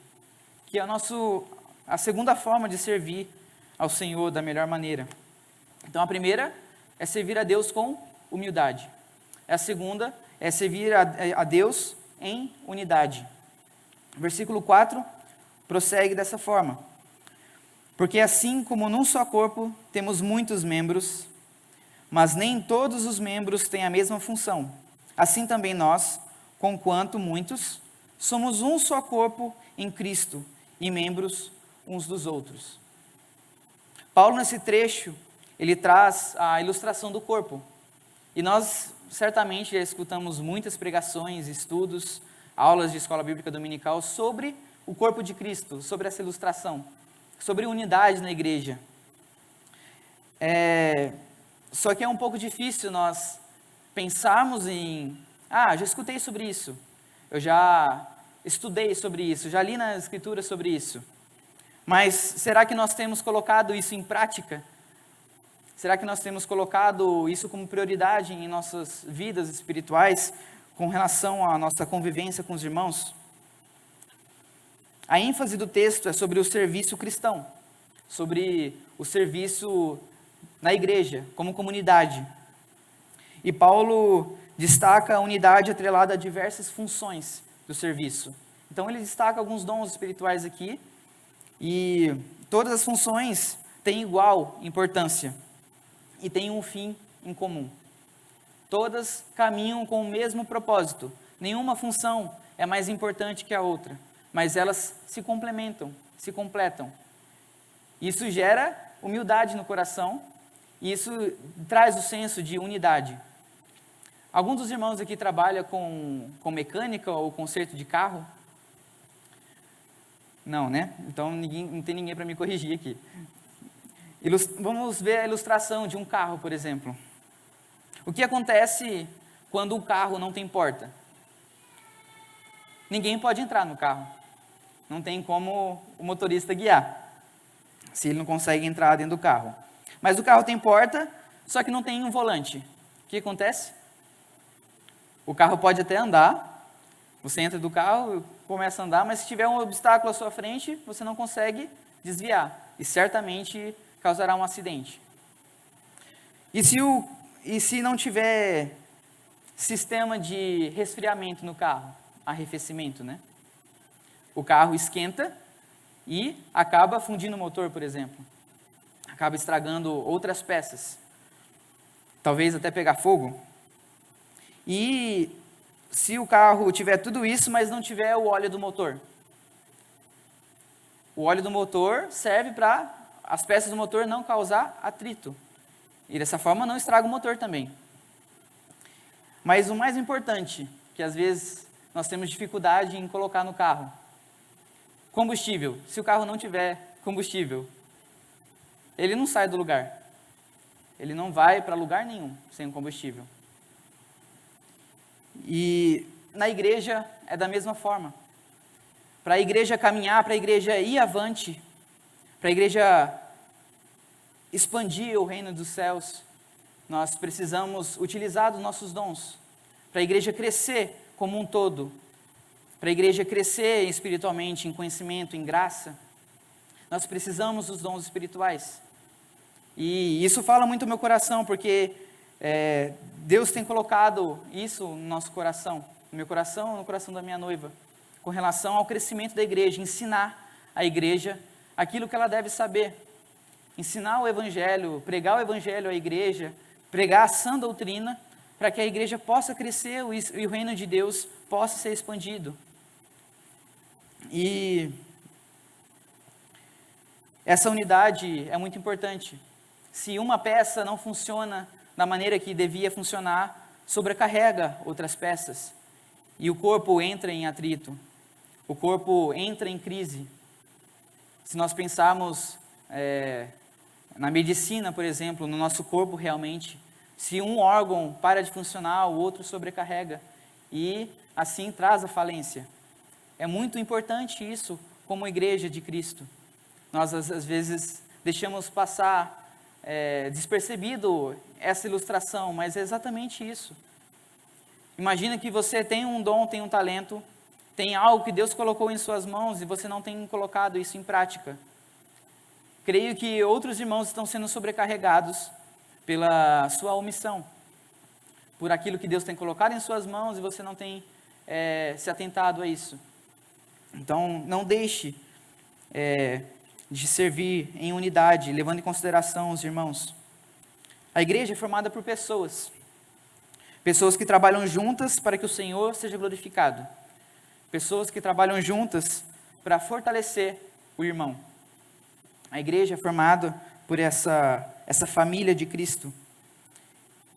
que é a segunda forma de servir ao Senhor da melhor maneira. Então a primeira é servir a Deus com humildade. A segunda é servir a Deus em unidade. Versículo 4 prossegue dessa forma: porque assim como num só corpo temos muitos membros, mas nem todos os membros têm a mesma função, assim também nós, conquanto muitos, somos um só corpo em Cristo e membros uns dos outros. Paulo, nesse trecho, ele traz a ilustração do corpo. E nós, certamente, já escutamos muitas pregações, estudos, aulas de escola bíblica dominical sobre o corpo de Cristo, sobre essa ilustração, sobre unidade na igreja. Só que é um pouco difícil nós pensarmos em... já escutei sobre isso, eu já estudei sobre isso, já li na Escritura sobre isso. Mas será que nós temos colocado isso em prática? Será que nós temos colocado isso como prioridade em nossas vidas espirituais com relação à nossa convivência com os irmãos? A ênfase do texto é sobre o serviço cristão, sobre o serviço na igreja, como comunidade. E Paulo destaca a unidade atrelada a diversas funções do serviço. Então ele destaca alguns dons espirituais aqui, e todas as funções têm igual importância e têm um fim em comum. Todas caminham com o mesmo propósito. Nenhuma função é mais importante que a outra. mas elas se complementam, se completam. Isso gera humildade no coração e isso traz o senso de unidade. Algum dos irmãos aqui trabalha com mecânica ou conserto de carro? Não, né? Então não tem ninguém para me corrigir aqui. Vamos ver a ilustração de um carro, por exemplo. O que acontece quando o carro não tem porta? Ninguém pode entrar no carro. Não tem como o motorista guiar, se ele não consegue entrar dentro do carro. Mas o carro tem porta, só que não tem um volante. O que acontece? O carro pode até andar, você entra do carro, começa a andar, mas se tiver um obstáculo à sua frente, você não consegue desviar. E certamente causará um acidente. E se não tiver sistema de resfriamento no carro, arrefecimento, né? O carro esquenta e acaba fundindo o motor, por exemplo. Acaba estragando outras peças. Talvez até pegar fogo. E se o carro tiver tudo isso, mas não tiver o óleo do motor? O óleo do motor serve para as peças do motor não causar atrito. E dessa forma não estraga o motor também. Mas o mais importante, que às vezes nós temos dificuldade em colocar no carro: combustível. Se o carro não tiver combustível, ele não sai do lugar. Ele não vai para lugar nenhum sem combustível. E na igreja é da mesma forma. Para a igreja caminhar, para a igreja ir avante, para a igreja expandir o reino dos céus, nós precisamos utilizar os nossos dons. Para a igreja crescer como um todo, para a igreja crescer espiritualmente, em conhecimento, em graça, nós precisamos dos dons espirituais. E isso fala muito no meu coração, porque Deus tem colocado isso no nosso coração, no meu coração, no coração da minha noiva, com relação ao crescimento da igreja, ensinar a igreja aquilo que ela deve saber, ensinar o evangelho, pregar o evangelho à igreja, pregar a sã doutrina, para que a igreja possa crescer e o reino de Deus possa ser expandido. E essa unidade é muito importante. Se uma peça não funciona da maneira que devia funcionar, sobrecarrega outras peças. E o corpo entra em atrito. O corpo entra em crise. Se nós pensarmos na medicina, por exemplo, no nosso corpo realmente, se um órgão para de funcionar, o outro sobrecarrega. E assim traz a falência. É muito importante isso como igreja de Cristo. Nós, às vezes, deixamos passar despercebido essa ilustração, mas é exatamente isso. Imagina que você tem um dom, tem um talento, tem algo que Deus colocou em suas mãos e você não tem colocado isso em prática. Creio que outros irmãos estão sendo sobrecarregados pela sua omissão, por aquilo que Deus tem colocado em suas mãos e você não tem se atentado a isso. Então, não deixe de servir em unidade, levando em consideração os irmãos. A igreja é formada por pessoas que trabalham juntas para que o Senhor seja glorificado, pessoas que trabalham juntas para fortalecer o irmão. A igreja é formada por essa família de Cristo.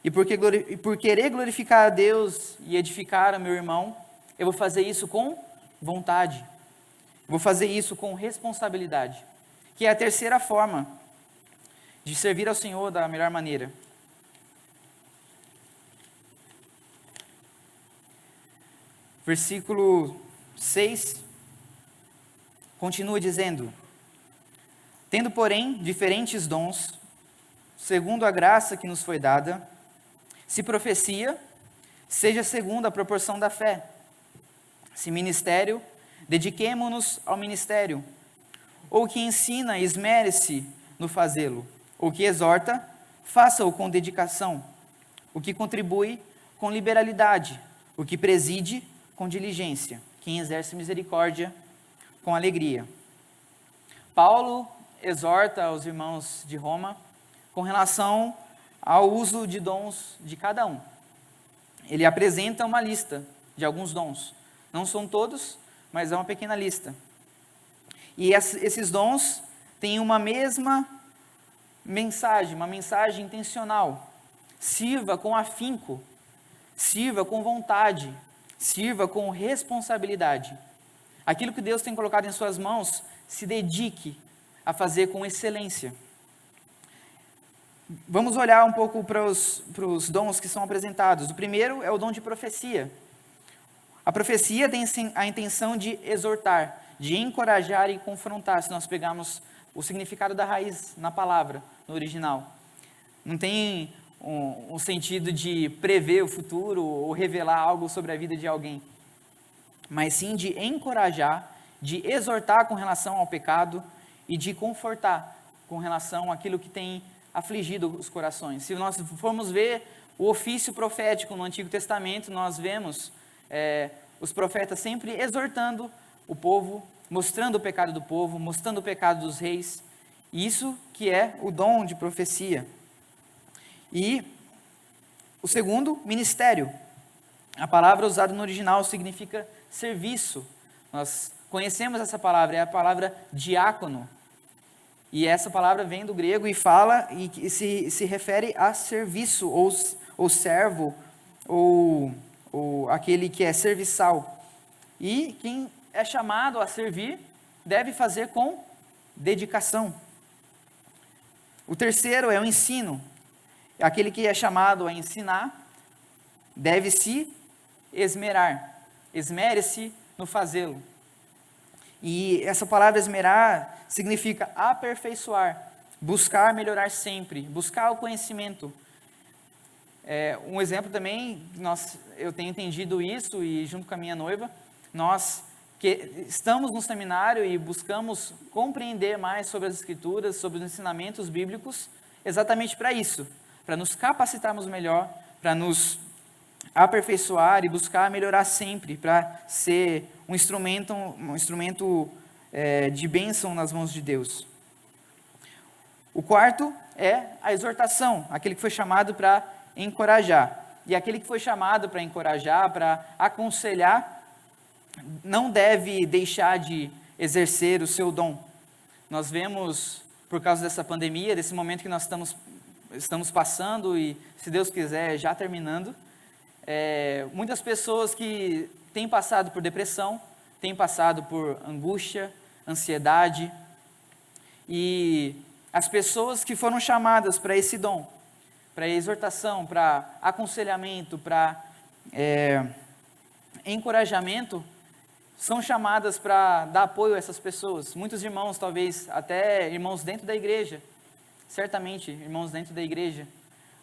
E por querer glorificar a Deus e edificar o meu irmão, eu vou fazer isso com vontade. Eu vou fazer isso com responsabilidade, que é a terceira forma de servir ao Senhor da melhor maneira. Versículo 6 continua dizendo: tendo, porém, diferentes dons, segundo a graça que nos foi dada, se profecia, seja segundo a proporção da fé. Se ministério, dediquemo-nos ao ministério. Ou que ensina, esmere-se no fazê-lo. O que exorta, faça-o com dedicação. O que contribui, com liberalidade. O que preside, com diligência. Quem exerce misericórdia, com alegria. Paulo exorta aos irmãos de Roma com relação ao uso de dons de cada um. Ele apresenta uma lista de alguns dons. Não são todos, mas é uma pequena lista. E esses dons têm uma mesma mensagem, uma mensagem intencional. Sirva com afinco, sirva com vontade, sirva com responsabilidade. Aquilo que Deus tem colocado em suas mãos, se dedique a fazer com excelência. Vamos olhar um pouco para os dons que são apresentados. O primeiro é o dom de profecia. A profecia tem a intenção de exortar, de encorajar e confrontar, se nós pegarmos o significado da raiz na palavra, no original. Não tem um sentido de prever o futuro ou revelar algo sobre a vida de alguém, mas sim de encorajar, de exortar com relação ao pecado e de confortar com relação àquilo que tem afligido os corações. Se nós formos ver o ofício profético no Antigo Testamento, nós vemos os profetas sempre exortando o povo, mostrando o pecado do povo, mostrando o pecado dos reis. Isso que é o dom de profecia. E o segundo, ministério. A palavra usada no original significa serviço. Nós conhecemos essa palavra, é a palavra diácono. E essa palavra vem do grego e fala, e se refere a serviço, ou servo, ou aquele que é serviçal. E quem é chamado a servir deve fazer com dedicação. O terceiro é o ensino. Aquele que é chamado a ensinar deve se esmerar. Esmere-se no fazê-lo. E essa palavra esmerar significa aperfeiçoar, buscar melhorar sempre, buscar o conhecimento. Um exemplo também, eu tenho entendido isso, e junto com a minha noiva, nós que estamos no seminário e buscamos compreender mais sobre as Escrituras, sobre os ensinamentos bíblicos, exatamente para isso, para nos capacitarmos melhor, para nos aperfeiçoar e buscar melhorar sempre, para ser um instrumento de bênção nas mãos de Deus. O quarto é a exortação, aquele que foi chamado para encorajar. E aquele que foi chamado para encorajar, para aconselhar, não deve deixar de exercer o seu dom. Nós vemos, por causa dessa pandemia, desse momento que nós estamos passando e, se Deus quiser, já terminando, muitas pessoas que têm passado por depressão, têm passado por angústia, ansiedade, e as pessoas que foram chamadas para esse dom, para exortação, para aconselhamento, para encorajamento, são chamadas para dar apoio a essas pessoas. Muitos irmãos, talvez até irmãos dentro da igreja, certamente irmãos dentro da igreja,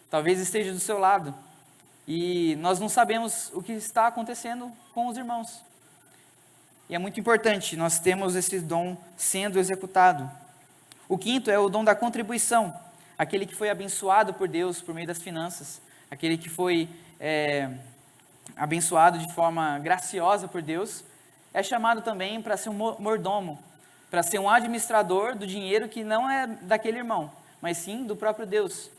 talvez esteja do seu lado, e nós não sabemos o que está acontecendo com os irmãos. E é muito importante nós temos esse dom sendo executado. O quinto é o dom da contribuição, aquele que foi abençoado por Deus por meio das finanças, aquele que foi abençoado de forma graciosa por Deus, é chamado também para ser um mordomo, para ser um administrador do dinheiro que não é daquele irmão, mas sim do próprio Deus.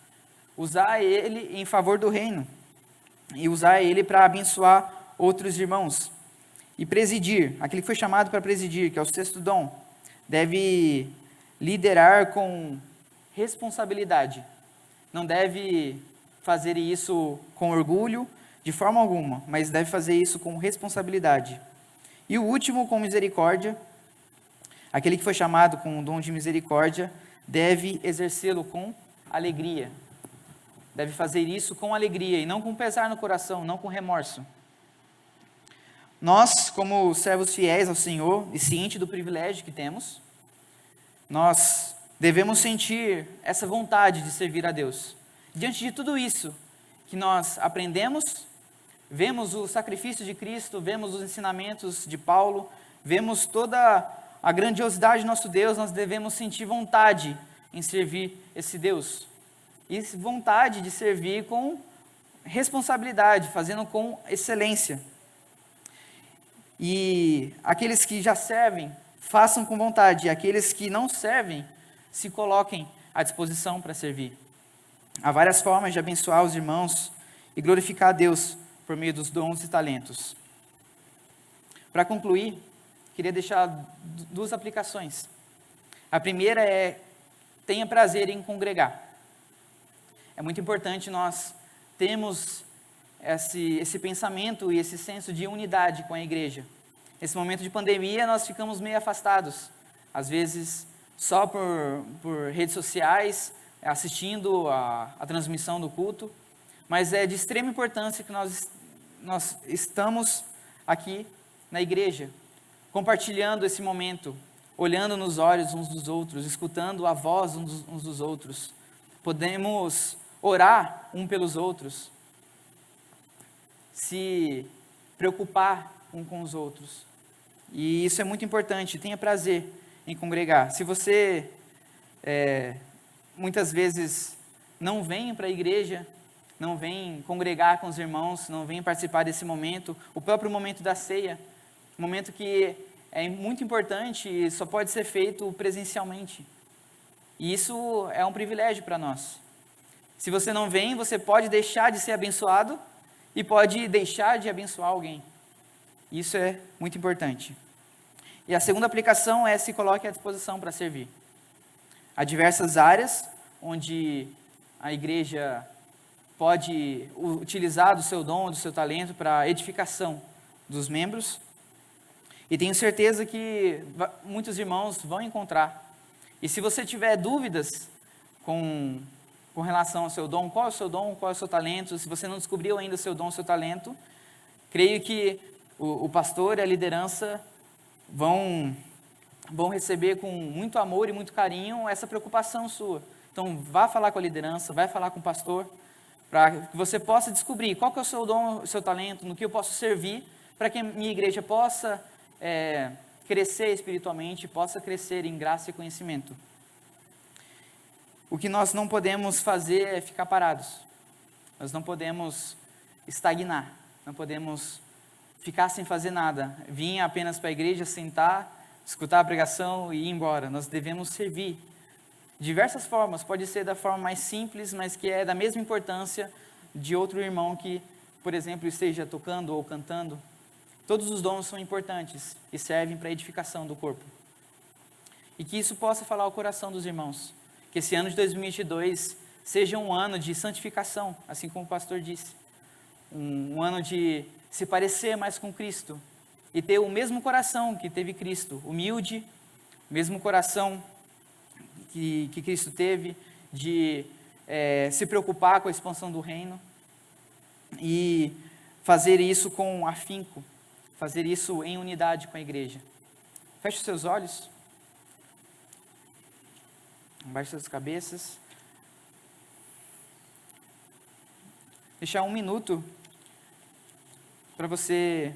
Usar ele em favor do reino e usar ele para abençoar outros irmãos. E presidir, aquele que foi chamado para presidir, que é o sexto dom, deve liderar com responsabilidade. Não deve fazer isso com orgulho, de forma alguma, mas deve fazer isso com responsabilidade. E o último, com misericórdia, aquele que foi chamado com o dom de misericórdia, deve exercê-lo com alegria. Deve fazer isso com alegria e não com pesar no coração, não com remorso. Nós, como servos fiéis ao Senhor e cientes do privilégio que temos, nós devemos sentir essa vontade de servir a Deus. Diante de tudo isso que nós aprendemos, vemos o sacrifício de Cristo, vemos os ensinamentos de Paulo, vemos toda a grandiosidade do nosso Deus, nós devemos sentir vontade em servir esse Deus. E vontade de servir com responsabilidade, fazendo com excelência. E aqueles que já servem, façam com vontade. E aqueles que não servem, se coloquem à disposição para servir. Há várias formas de abençoar os irmãos e glorificar a Deus por meio dos dons e talentos. Para concluir, queria deixar duas aplicações. A primeira é: tenha prazer em congregar. É muito importante nós termos esse pensamento e esse senso de unidade com a igreja. Nesse momento de pandemia, nós ficamos meio afastados, às vezes só por redes sociais, assistindo a transmissão do culto, mas é de extrema importância que nós estamos aqui na igreja, compartilhando esse momento, olhando nos olhos uns dos outros, escutando a voz uns dos outros. Podemos orar um pelos outros, se preocupar um com os outros. E isso é muito importante. Tenha prazer em congregar. Se você muitas vezes não vem para a igreja, não vem congregar com os irmãos, não vem participar desse momento, o próprio momento da ceia, um momento que é muito importante e só pode ser feito presencialmente. E isso é um privilégio para nós. Se você não vem, você pode deixar de ser abençoado e pode deixar de abençoar alguém. Isso é muito importante. E a segunda aplicação é: se coloque à disposição para servir. Há diversas áreas onde a igreja pode utilizar do seu dom, do seu talento para a edificação dos membros. E tenho certeza que muitos irmãos vão encontrar. E se você tiver dúvidas com relação ao seu dom, qual é o seu dom, qual é o seu talento, se você não descobriu ainda o seu dom, o seu talento, creio que o pastor e a liderança vão receber com muito amor e muito carinho essa preocupação sua. Então, vá falar com a liderança, vai falar com o pastor, para que você possa descobrir qual que é o seu dom, o seu talento, no que eu posso servir, para que a minha igreja possa crescer espiritualmente, possa crescer em graça e conhecimento. O que nós não podemos fazer é ficar parados. Nós não podemos estagnar, não podemos ficar sem fazer nada, vir apenas para a igreja, sentar, escutar a pregação e ir embora. Nós devemos servir de diversas formas. Pode ser da forma mais simples, mas que é da mesma importância de outro irmão que, por exemplo, esteja tocando ou cantando. Todos os dons são importantes e servem para a edificação do corpo. E que isso possa falar ao coração dos irmãos. Que esse ano de 2022 seja um ano de santificação, assim como o pastor disse. Um ano de se parecer mais com Cristo e ter o mesmo coração que teve Cristo, humilde, o mesmo coração que Cristo teve, de se preocupar com a expansão do reino e fazer isso com afinco, fazer isso em unidade com a igreja. Feche os seus olhos, abaixe suas cabeças, deixar um minuto para você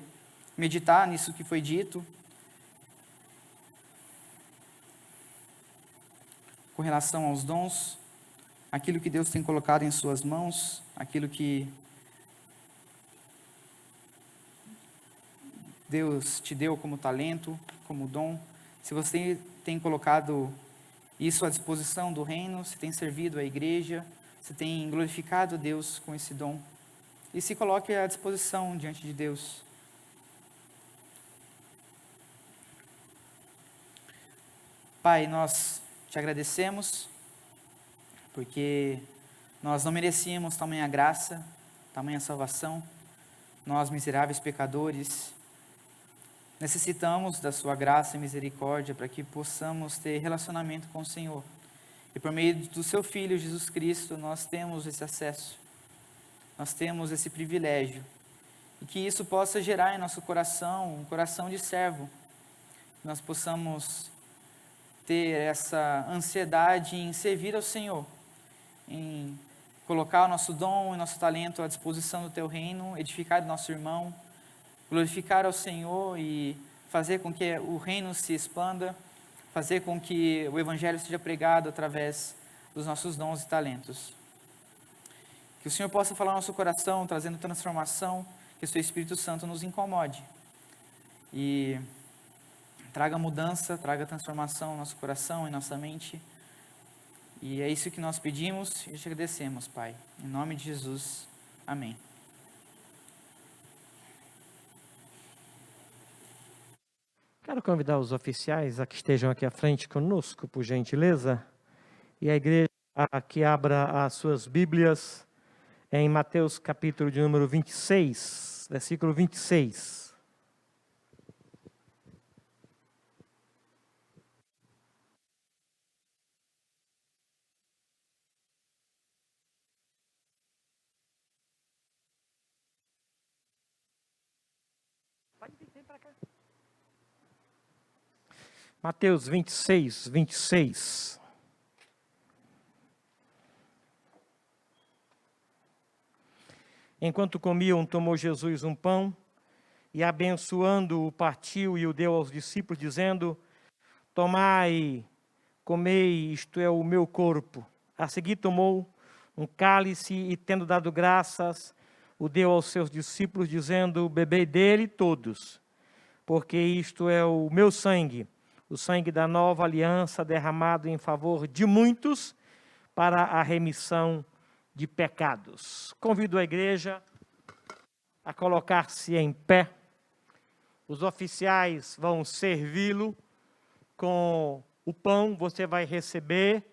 meditar nisso que foi dito, com relação aos dons, aquilo que Deus tem colocado em suas mãos, aquilo que Deus te deu como talento, como dom. Se você tem colocado isso à disposição do reino, se tem servido à igreja, se tem glorificado a Deus com esse dom, e se coloque à disposição diante de Deus. Pai, nós te agradecemos, porque nós não merecíamos tamanha graça, tamanha salvação. Nós, miseráveis pecadores, necessitamos da sua graça e misericórdia para que possamos ter relacionamento com o Senhor. E por meio do seu Filho, Jesus Cristo, nós temos esse acesso, nós temos esse privilégio. E que isso possa gerar em nosso coração um coração de servo. Que nós possamos ter essa ansiedade em servir ao Senhor, em colocar o nosso dom e nosso talento à disposição do teu reino, edificar o nosso irmão, glorificar ao Senhor e fazer com que o reino se expanda, fazer com que o evangelho seja pregado através dos nossos dons e talentos. Que o Senhor possa falar no nosso coração, trazendo transformação, que o seu Espírito Santo nos incomode e traga mudança, traga transformação no nosso coração e nossa mente. E é isso que nós pedimos e te agradecemos, Pai. Em nome de Jesus. Amém. Quero convidar os oficiais a que estejam aqui à frente conosco, por gentileza. E a igreja a que abra as suas Bíblias em Mateus capítulo de número 26, versículo 26. Mateus 26, 26. Enquanto comiam, tomou Jesus um pão e, abençoando-o, partiu e o deu aos discípulos, dizendo: tomai, comei, isto é o meu corpo. A seguir tomou um cálice e, tendo dado graças, o deu aos seus discípulos, dizendo: bebei dele todos, porque isto é o meu sangue, o sangue da nova aliança derramado em favor de muitos para a remissão de pecados. Convido a igreja a colocar-se em pé. Os oficiais vão servi-lo com o pão, você vai receber,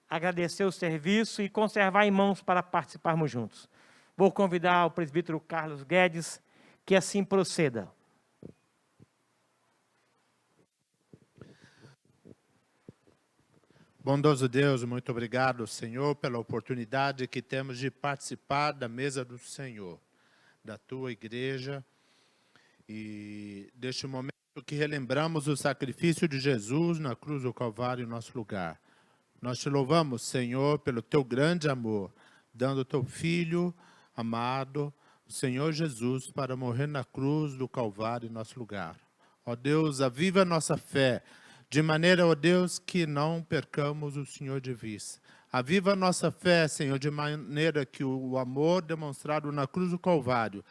agradecer o serviço e conservar em mãos para participarmos juntos. Vou convidar o presbítero Carlos Guedes que assim proceda. Bondoso Deus, muito obrigado, Senhor, pela oportunidade que temos de participar da mesa do Senhor, da Tua igreja, e deste momento que relembramos o sacrifício de Jesus na cruz do Calvário em nosso lugar. Nós te louvamos, Senhor, pelo Teu grande amor, dando o Teu Filho amado, o Senhor Jesus, para morrer na cruz do Calvário em nosso lugar. Ó Deus, aviva a nossa fé, de maneira, ó Deus, que não percamos o Senhor de vista. Aviva a nossa fé, Senhor, de maneira que o amor demonstrado na cruz do Calvário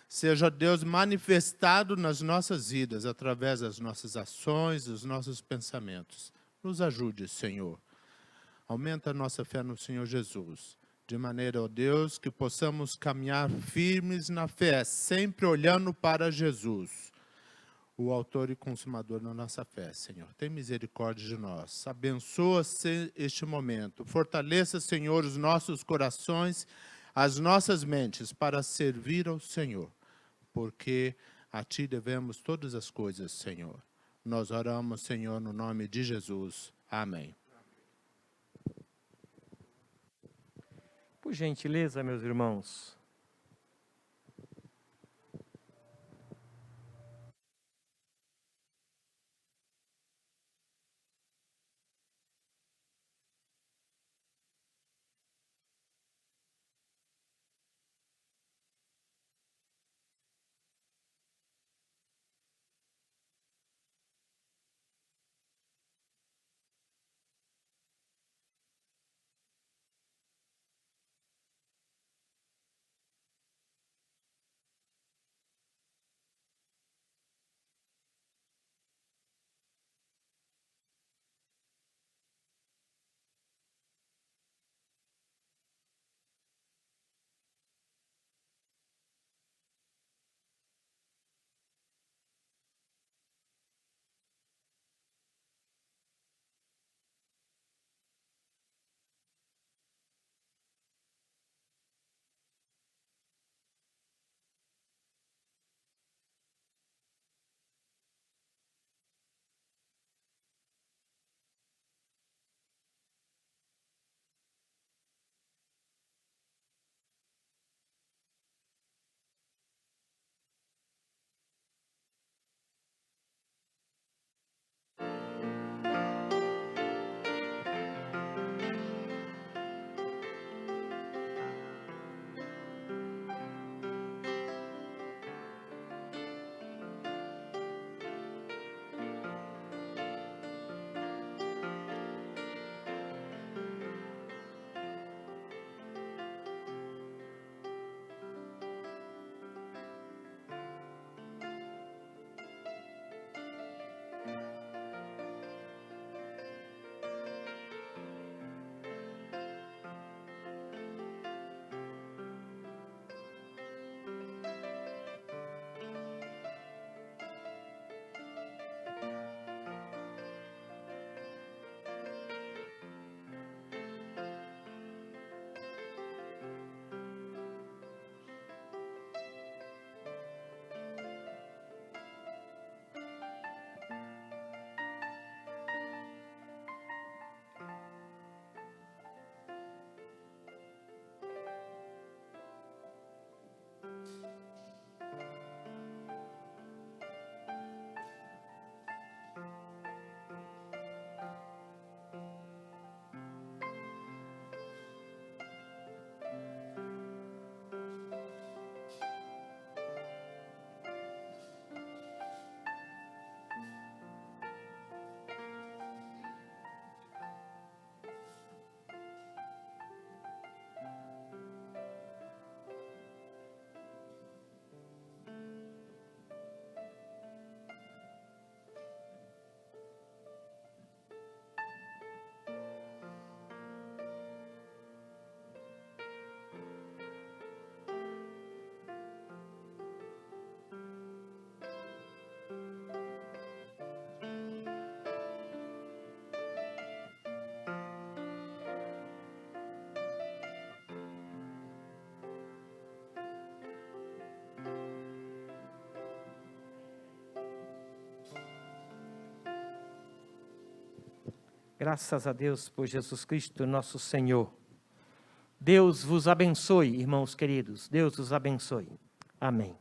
seja, ó Deus, manifestado nas nossas vidas, através das nossas ações, dos nossos pensamentos. Nos ajude, Senhor. Aumenta a nossa fé no Senhor Jesus, de maneira, ó Deus, que possamos caminhar firmes na fé, sempre olhando para Jesus, o autor e consumador da nossa fé, Senhor. Tem misericórdia de nós. Abençoa este momento. Fortaleça, Senhor, os nossos corações, as nossas mentes, para servir ao Senhor. Porque a Ti devemos todas as coisas, Senhor. Nós oramos, Senhor, no nome de Jesus. Amém. Por gentileza, meus irmãos. Graças a Deus por Jesus Cristo, nosso Senhor. Deus vos abençoe, irmãos queridos. Deus vos abençoe. Amém.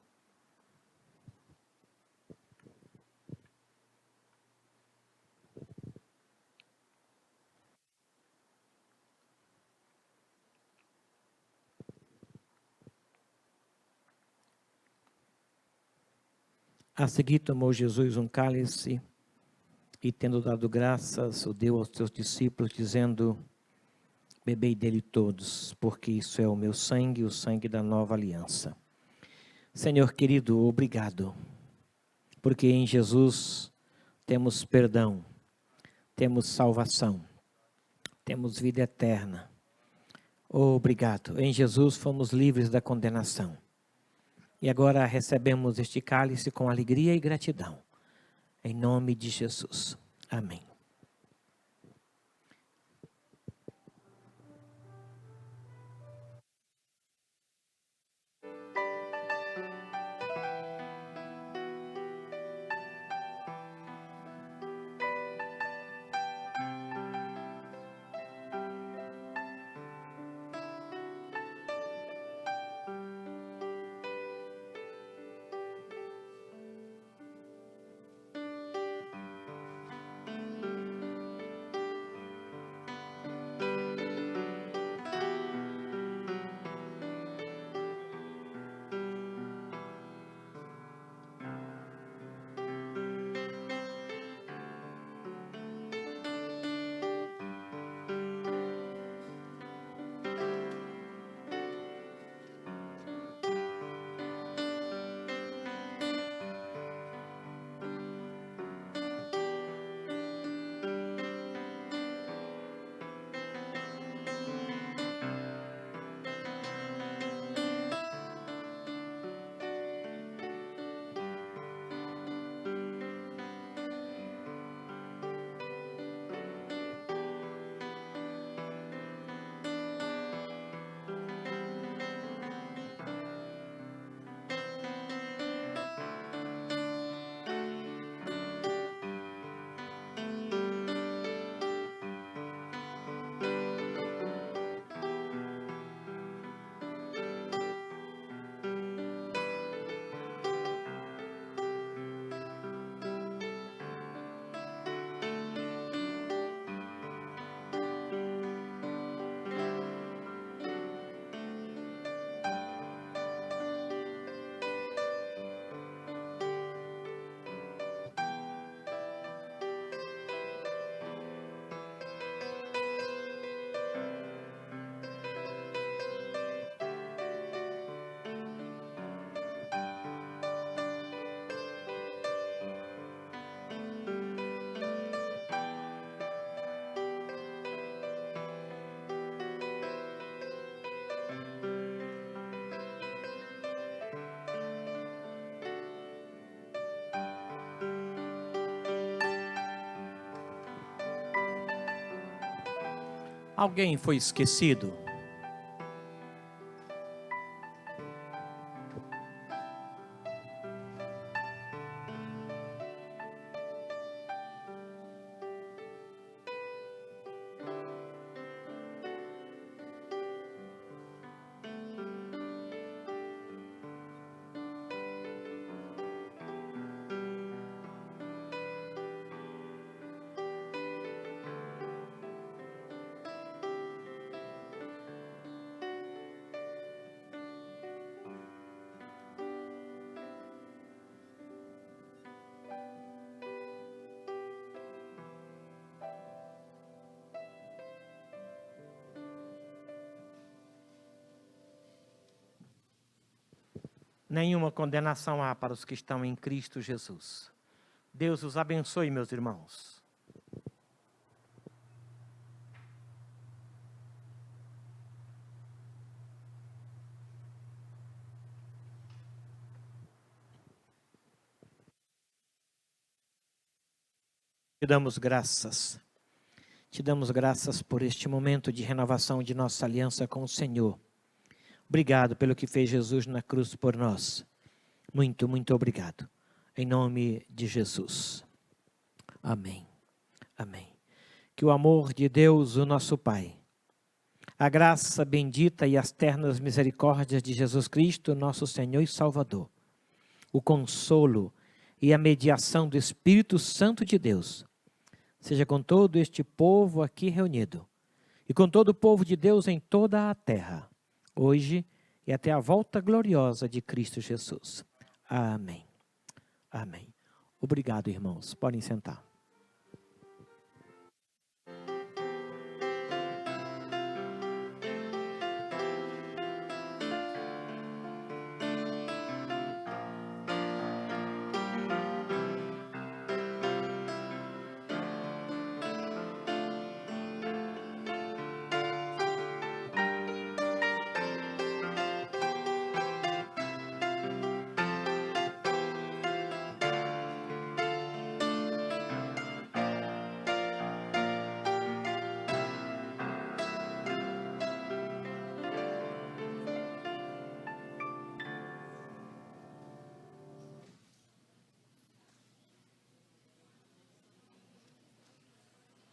A seguir tomou Jesus um cálice e, tendo dado graças, o deu aos seus discípulos, dizendo: bebei dele todos, porque isso é o meu sangue, o sangue da nova aliança. Senhor querido, obrigado, porque em Jesus temos perdão, temos salvação, temos vida eterna. Obrigado, em Jesus fomos livres da condenação. E agora recebemos este cálice com alegria e gratidão. Em nome de Jesus. Amém. Alguém foi esquecido? Nenhuma condenação há para os que estão em Cristo Jesus. Deus os abençoe, meus irmãos. Te damos graças. Te damos graças por este momento de renovação de nossa aliança com o Senhor. Obrigado pelo que fez Jesus na cruz por nós. Muito, muito obrigado. Em nome de Jesus. Amém. Amém. que o amor de Deus, o nosso Pai, a graça bendita e as ternas misericórdias de Jesus Cristo, nosso Senhor e Salvador, o consolo e a mediação do Espírito Santo de Deus, seja com todo este povo aqui reunido e com todo o povo de Deus em toda a terra, hoje e até a volta gloriosa de Cristo Jesus. Amém. Amém. Obrigado, irmãos. Podem sentar.